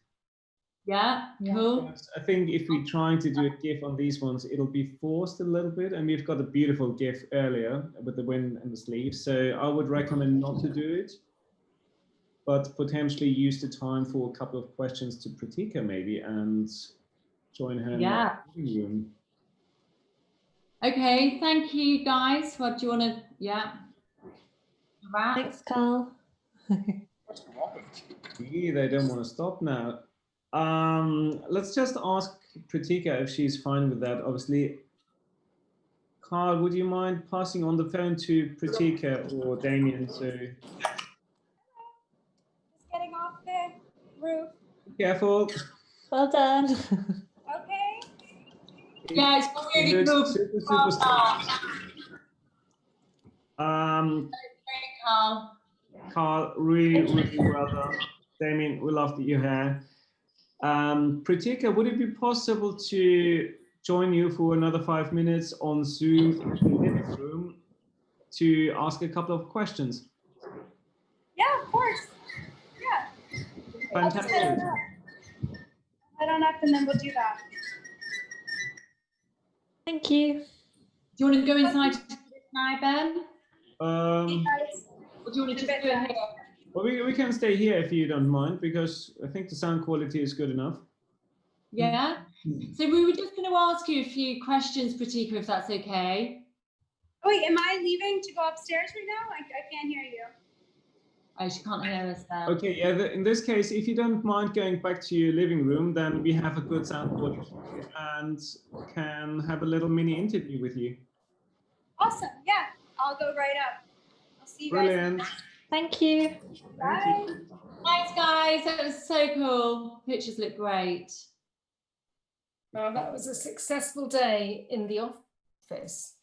Yeah, cool. Because I think if we try to do a GIF on these ones, it'll be forced a little bit. And we've got a beautiful GIF earlier with the wind and the sleeves. So I would recommend not to do it, but potentially use the time for a couple of questions to Pritika maybe and join her in the living room. Okay, thank you guys. What do you want to, yeah. Thanks, Carl. Gee, they don't want to stop now. Let's just ask Pritika if she's fine with that. Obviously, Carl, would you mind passing on the phone to Pritika or Damian? So, Just getting off the roof. careful. Well done. Okay. Yeah, it's really cool. Super Carl. Carl, really well done. Damian, we love that you're here. Pritika, would it be possible to join you for another 5 minutes on Zoom in the living room to ask a couple of questions? Yeah, of course. Yeah. Fantastic. Head on up and then we'll do that. Thank you. Do you want to go inside now, Ben? Hey Or guys. do you want to just do it here? Well, we can stay here if you don't mind, because I think the sound quality is good enough. Yeah. So we were just going to ask you a few questions, Pritika, if that's okay. Wait, am I leaving to go upstairs right now? I can't hear you. Oh, she can't hear us there. Okay, yeah, in this case, if you don't mind going back to your living room, then we have a good sound quality and can have a little mini interview with you. Awesome. Yeah, I'll go right up. I'll see you guys. Brilliant. Thank you. Bye. Thanks, guys. That was so cool. Pictures look great. Well, that was a successful day in the office.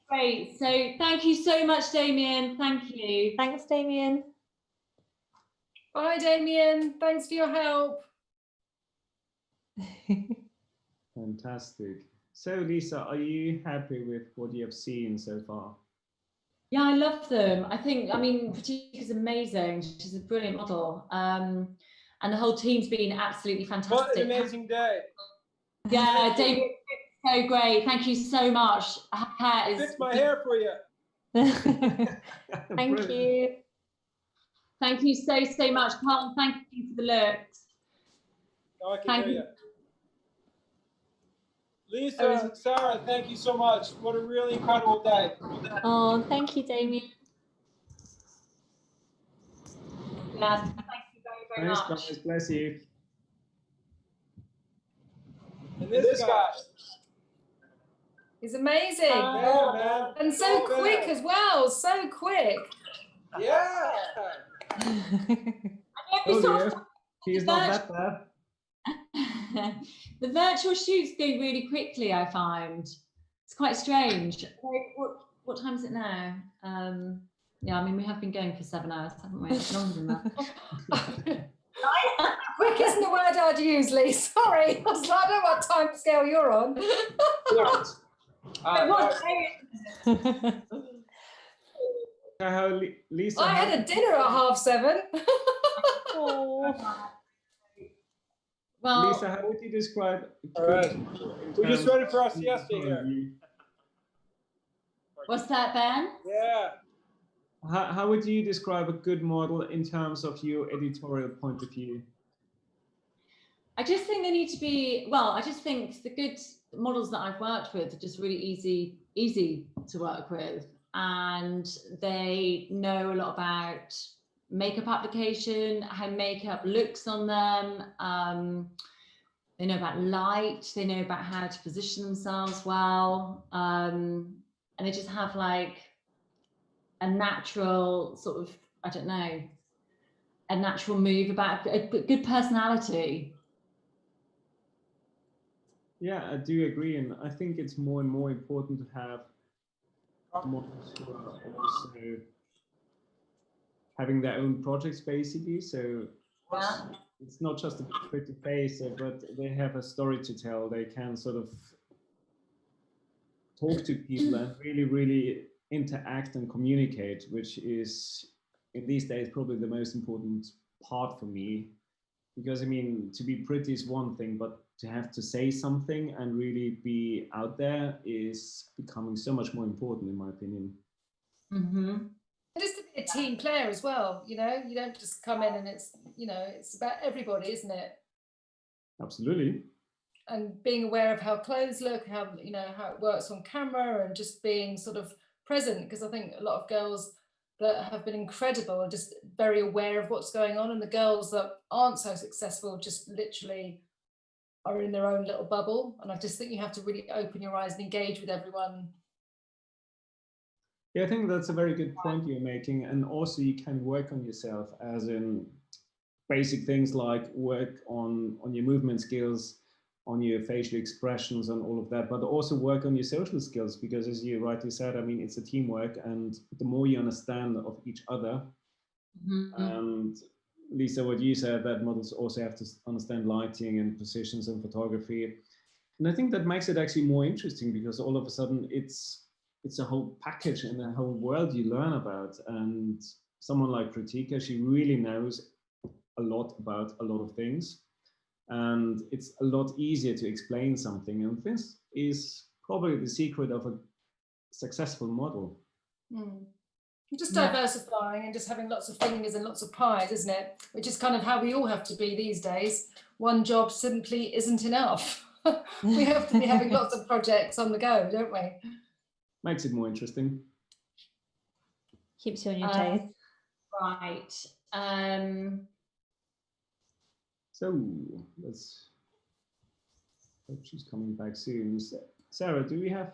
Great. So thank you so much, Damian. Thank you. Thanks, Damian. Bye, Damian. Thanks for your help. Fantastic. So, Lisa, are you happy with what you have seen so far? Yeah, I love them. I mean, Pratika's amazing. She's a brilliant model. And the whole team's been absolutely fantastic. What an amazing day. Yeah, David, so great. Thank you so much. Her hair is... Fix my hair for you. Thank you. Thank you so much, Carl. Thank you for the looks. Oh, I can hear you. Lisa, Sarah, thank you so much. What a really incredible day. Oh, thank you, Damian. Yeah, thank you very Thanks, much. guys. Bless you. And this guy. He's amazing. Yeah, man. And so quick as well. So quick. Yeah. Oh, yeah. He's not that bad. The virtual shoots go really quickly, I find. It's quite strange. What time is it now? Yeah, I mean, we have been going for 7 hours, haven't we? Longer than that. Quick isn't the word I'd use, Lee. Sorry. I was like, I don't know what time scale you're on. Lisa, I had a dinner at 7:30. Oh. Well, Lisa, how would you describe? All right. We're just ready for our siesta here. what's that, Ben? Yeah. How would you describe a good model in terms of your editorial point of view? I just think they need to be, well, I just think the good models that I've worked with are just really easy to work with. and they know a lot about makeup application, how makeup looks on them. They know about light, they know about how to position themselves well, and they just have like a natural sort of, I don't know, a natural move about a good personality. Yeah, I do agree, and I think it's more and more important to have models who are also having their own projects, basically. So it's not just a pretty face, but they have a story to tell. They can sort of talk to people and really, really interact and communicate, which is in these days probably the most important part for me. Because I mean, to be pretty is one thing, but to have to say something and really be out there is becoming so much more important, in my opinion. Mm-hmm. And just to be a team player as well, you know, you don't just come in and it's, you know, it's about everybody, isn't it? Absolutely. And being aware of how clothes look, how, you know, how it works on camera, and just being sort of present, because I think a lot of girls that have been incredible are just very aware of what's going on, and the girls that aren't so successful just literally are in their own little bubble. And I just think you have to really open your eyes and engage with everyone. Yeah, I think that's a very good point you're making. And also you can work on yourself, as in basic things like work on your movement skills, on your facial expressions and all of that, but also work on your social skills, because as you rightly said, I mean, it's a teamwork, and the more you understand of each other, and Lisa, what you said, that models also have to understand lighting and positions and photography. And I think that makes it actually more interesting, because all of a sudden it's a whole package and a whole world you learn about. And someone like Pritika, she really knows a lot about a lot of things. And it's a lot easier to explain something. And this is probably the secret of a successful model. Just diversifying and just having lots of fingers and lots of pies, isn't it? Which is kind of how we all have to be these days. One job simply isn't enough. We have to be having lots of projects on the go, don't we? Makes it more interesting. Keeps you on your toes. Right. So let's hope she's coming back soon. Sarah, do we have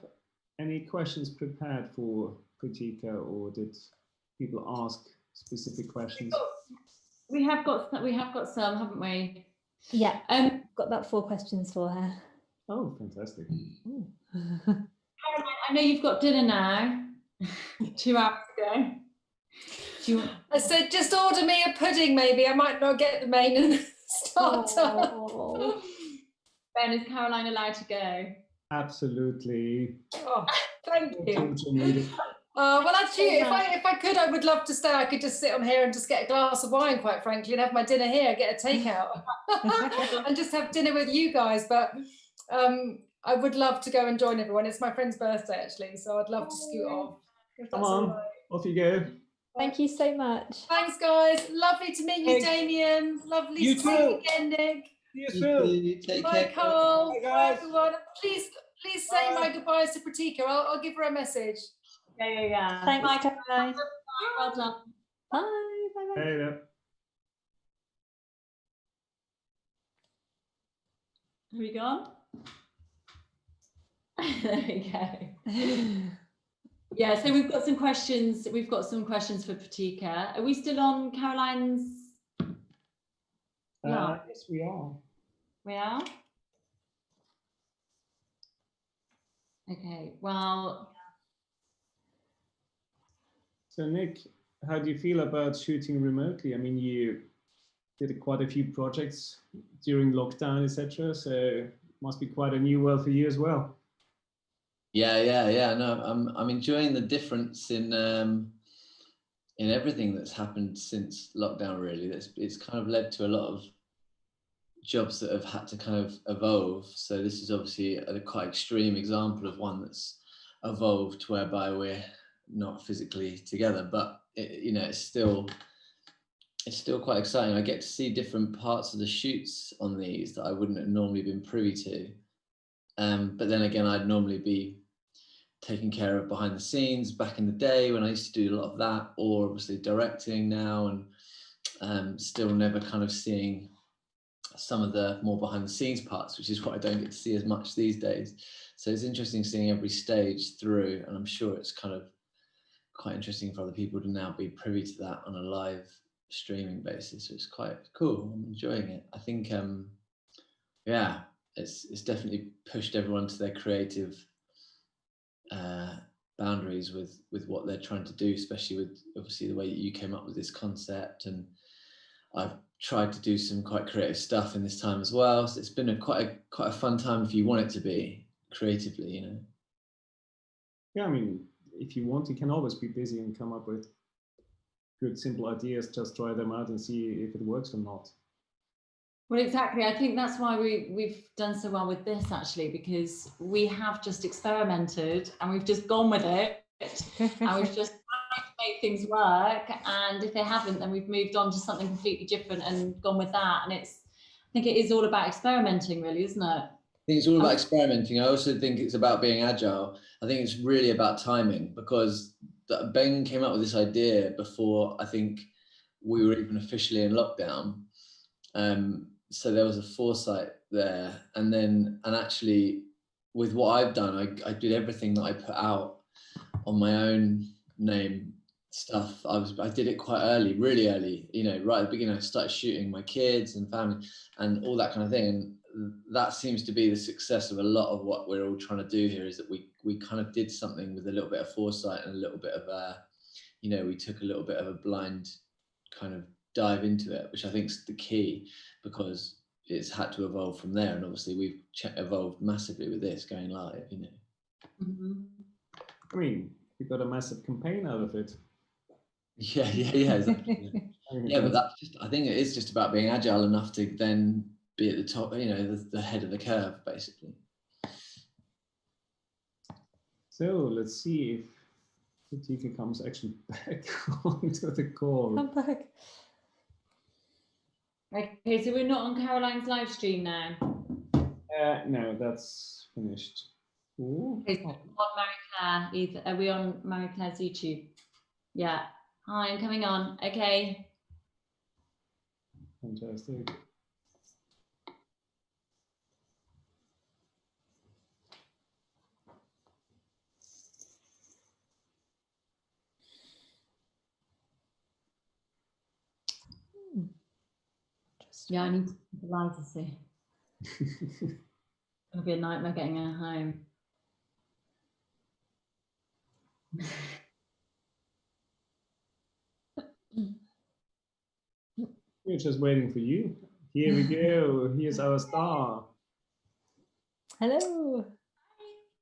any questions prepared for Pritika, or did people ask specific questions? We have got some, haven't we? Yeah. Got about 4 questions for her. Oh, fantastic. Caroline, I know you've got dinner now. 2 hours ago. I said, just order me a pudding, maybe. I might not get the main and the starter. Ben, is Caroline allowed to go? Absolutely. Oh, thank you. Well, actually, if I could, I would love to stay. I could just sit on here and just get a glass of wine, quite frankly, and have my dinner here, get a takeout, and just have dinner with you guys. But I would love to go and join everyone. It's my friend's birthday, actually, so I'd love to scoot off. Come on, off you go. Thank you so much. Thanks, guys. Lovely to meet you, Damian. Lovely to see you again, Nick. See you soon. Take Bye, care. Carl. Bye, Bye, guys. everyone. Please say my goodbyes to Pritika. I'll give her a message. Yeah. Thanks, Bye, Caroline. well done. Bye. Bye. Hey, Have we gone? There we go. Yeah, so we've got some questions. We've got some questions for Pritika. Are we still on Caroline's? yes, we are. We are? Okay, well. So Nick, how do you feel about shooting remotely? I mean, you did quite a few projects during lockdown, etc. So it must be quite a new world for you as well. Yeah. No, I'm enjoying the difference in everything that's happened since lockdown. Really, it's kind of led to a lot of jobs that have had to kind of evolve. So this is obviously a quite extreme example of one that's evolved, whereby we're not physically together, but it's still quite exciting. I get to see different parts of the shoots on these that I wouldn't have normally been privy to. But then again, I'd normally be taking care of behind the scenes back in the day when I used to do a lot of that, or obviously directing now, and still never kind of seeing some of the more behind the scenes parts, which is what I don't get to see as much these days. So it's interesting seeing every stage through, and I'm sure it's kind of quite interesting for other people to now be privy to that on a live streaming basis. So it's quite cool. I'm enjoying it. I think yeah, it's definitely pushed everyone to their creative boundaries with what they're trying to do, especially with obviously the way that you came up with this concept, and I've tried to do some quite creative stuff in this time as well. So it's been quite a fun time if you want it to be creatively, you know. Yeah, I mean, if you want, you can always be busy and come up with good, simple ideas. Just try them out and see if it works or not. Well, exactly. I think that's why we've done so well with this, actually, because we have just experimented and we've just gone with it, and we've just tried to make things work. And if they haven't, then we've moved on to something completely different and gone with that. And I think it is all about experimenting, really, isn't it? I think it's all about experimenting. I also think it's about being agile. I think it's really about timing, because Ben came up with this idea before I think we were even officially in lockdown. So there was a foresight there, and actually with what I've done, I did everything that I put out on my own name stuff. I did it quite early, really early, you know, right at the beginning. I started shooting my kids and family and all that kind of thing, and that seems to be the success of a lot of what we're all trying to do here, is that we kind of did something with a little bit of foresight and a little bit of you know, we took a little bit of a blind kind of dive into it, which I think is the key, because it's had to evolve from there. And obviously we've evolved massively with this going live, you know. Mm-hmm. I mean, we got a massive campaign out of it. Yeah, exactly. Yeah, but that's just, I think it is just about being agile enough to then be at the top, you know, the head of the curve, basically. So let's see if Pritika comes actually back onto the call. Come back. Okay, so we're not on Caroline's live stream now. No, that's finished. Ooh. Okay, so on Marie Claire either. Are we on Marie Claire's YouTube? Yeah. Hi, I'm coming on. Okay. Fantastic. Yeah, I need to keep the lights to see. It's gonna be a nightmare getting her home. We're just waiting for you. Here we go. Here's our star. Hello.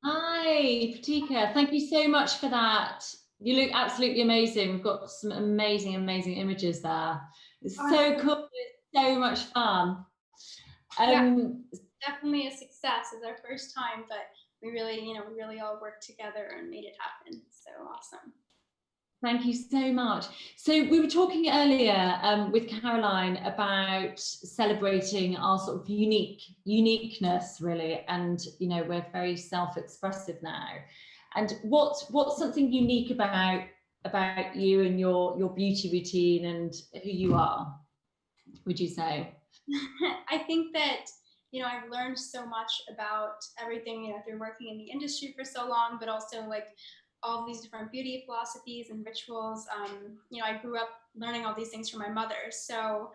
Hi, Pritika. Thank you so much for that. You look absolutely amazing. We've got some amazing images there. It's so cool. It's so much fun. It's definitely a success. It's our first time, but we really all worked together and made it happen. So awesome. Thank you so much. So we were talking earlier with Caroline about celebrating our sort of uniqueness, really, and you know, we're very self-expressive now. And what's something unique about you and your beauty routine and who you are, would you say? I think that, you know, I've learned so much about everything, you know, through working in the industry for so long, but also like all these different beauty philosophies and rituals. You know, I grew up learning all these things from my mother. So,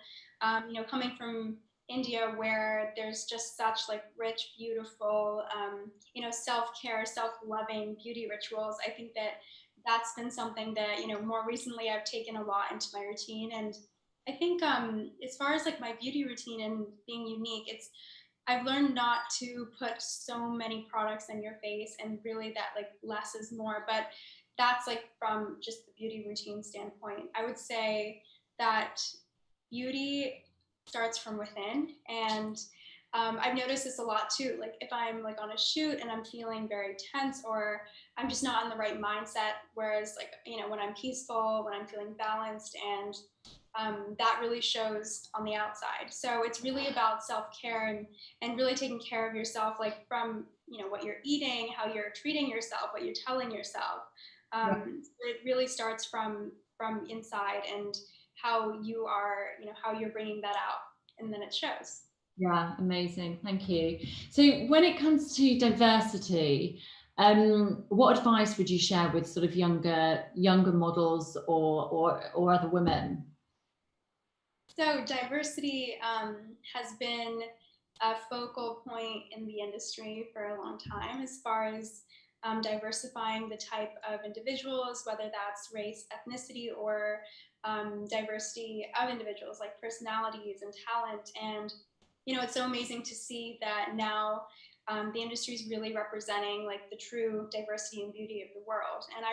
you know, coming from India, where there's just such like rich, beautiful, you know, self-care, self-loving beauty rituals, I think that that's been something that, you know, more recently I've taken a lot into my routine. And I think as far as like my beauty routine and being unique, I've learned not to put so many products on your face, and really that like less is more, but that's like from just the beauty routine standpoint. I would say that beauty starts from within, and I've noticed this a lot too. Like if I'm like on a shoot and I'm feeling very tense, or I'm just not in the right mindset, whereas like, you know, when I'm peaceful, when I'm feeling balanced, and that really shows on the outside. So it's really about self-care and really taking care of yourself, like from you know, what you're eating, how you're treating yourself, what you're telling yourself. It really starts from inside, and how you are, you know, how you're bringing that out, and then it shows. Yeah, amazing. Thank you. So when it comes to diversity, what advice would you share with sort of younger models or other women? So diversity has been a focal point in the industry for a long time, as far as diversifying the type of individuals, whether that's race, ethnicity, or diversity of individuals, like personalities and talent. And, you know, it's so amazing to see that now the industry is really representing like the true diversity and beauty of the world. And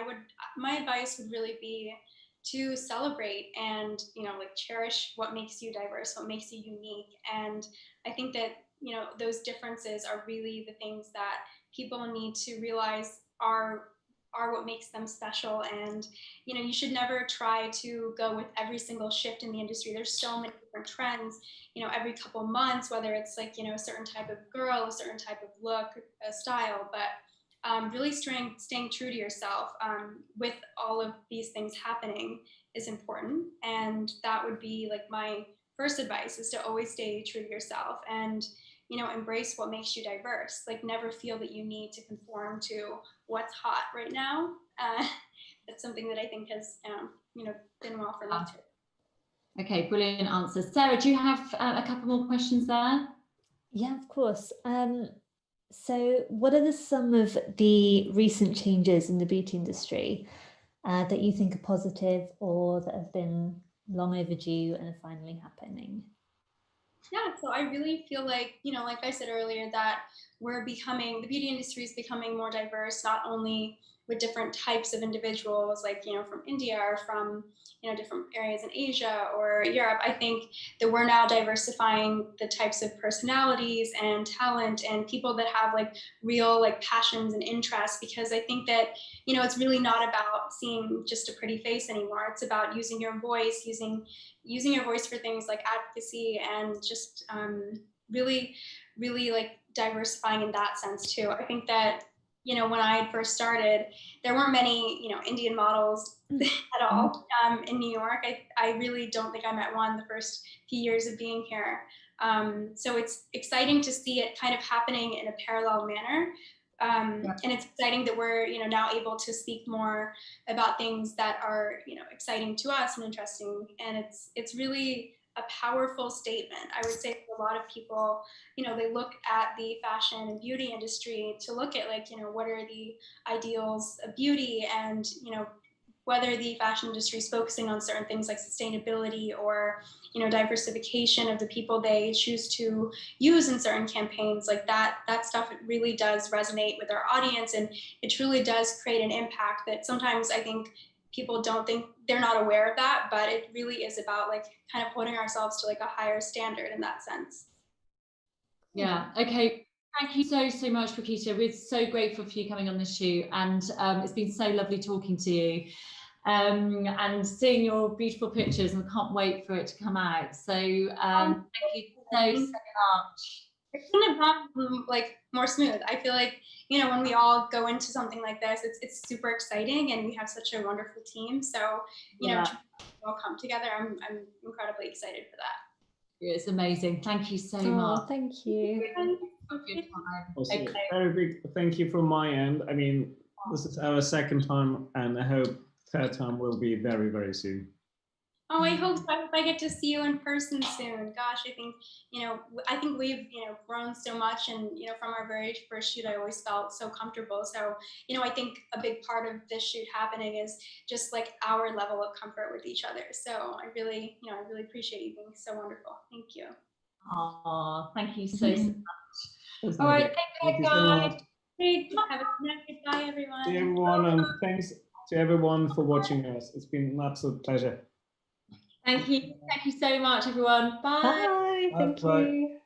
my advice would really be to celebrate and, you know, like cherish what makes you diverse, what makes you unique. And I think that, you know, those differences are really the things that people need to realize are what makes them special. And, you know, you should never try to go with every single shift in the industry. There's so many different trends, you know, every couple months, whether it's like, you know, a certain type of girl, a certain type of look, a style, but really staying true to yourself with all of these things happening is important. And that would be like my first advice, is to always stay true to yourself and, you know, embrace what makes you diverse. Like, never feel that you need to conform to what's hot right now. That's something that I think has, you know, been well for me too. Okay, brilliant answers. Sarah, do you have a couple more questions there? Yeah, of course. So what are some of the recent changes in the beauty industry that you think are positive or that have been long overdue and are finally happening? Yeah, so I really feel like, you know, like I said earlier, that the beauty industry is becoming more diverse, not only with different types of individuals, like, you know, from India or from, you know, different areas in Asia or Europe. I think that we're now diversifying the types of personalities and talent and people that have like real like passions and interests, because I think that, you know, it's really not about seeing just a pretty face anymore. It's about using your voice, using your voice for things like advocacy, and just really like diversifying in that sense too. I think that, you know, when I first started, there weren't many, you know, Indian models at all in New York. I really don't think I met one the first few years of being here. So it's exciting to see it kind of happening in a parallel manner. And it's exciting that we're, you know, now able to speak more about things that are, you know, exciting to us and interesting. And it's really a powerful statement. I would say for a lot of people, you know, they look at the fashion and beauty industry to look at like, you know, what are the ideals of beauty, and, you know, whether the fashion industry is focusing on certain things like sustainability or, you know, diversification of the people they choose to use in certain campaigns, like that stuff, it really does resonate with our audience, and it truly does create an impact that sometimes I think people don't think, they're not aware of that, but it really is about like kind of holding ourselves to like a higher standard in that sense. Yeah, okay. Thank you so much, Pritika. We're so grateful for you coming on the shoot, and it's been so lovely talking to you and seeing your beautiful pictures, and I can't wait for it to come out. So thank you so much. It couldn't have gone like more smooth. I feel like, you know, when we all go into something like this, it's super exciting, and we have such a wonderful team. So, you know, to all come together, I'm incredibly excited for that. It's amazing. Thank you so much. Thank you. Also, very big thank you from my end. I mean, this is our second time, and I hope third time will be very, very soon. Oh, I hope so. I hope I get to see you in person soon. Gosh, I think, you know, we've, you know, grown so much, and, you know, from our very first shoot, I always felt so comfortable. So, you know, I think a big part of this shoot happening is just like our level of comfort with each other. So I really appreciate you being so wonderful. Thank you. Oh, thank you so much. All right, thank you so much. Have a good night. Bye, everyone. See everyone, and thanks to everyone for watching us. It's been an absolute pleasure. Thank you so much, everyone. Bye. Bye. Thank you.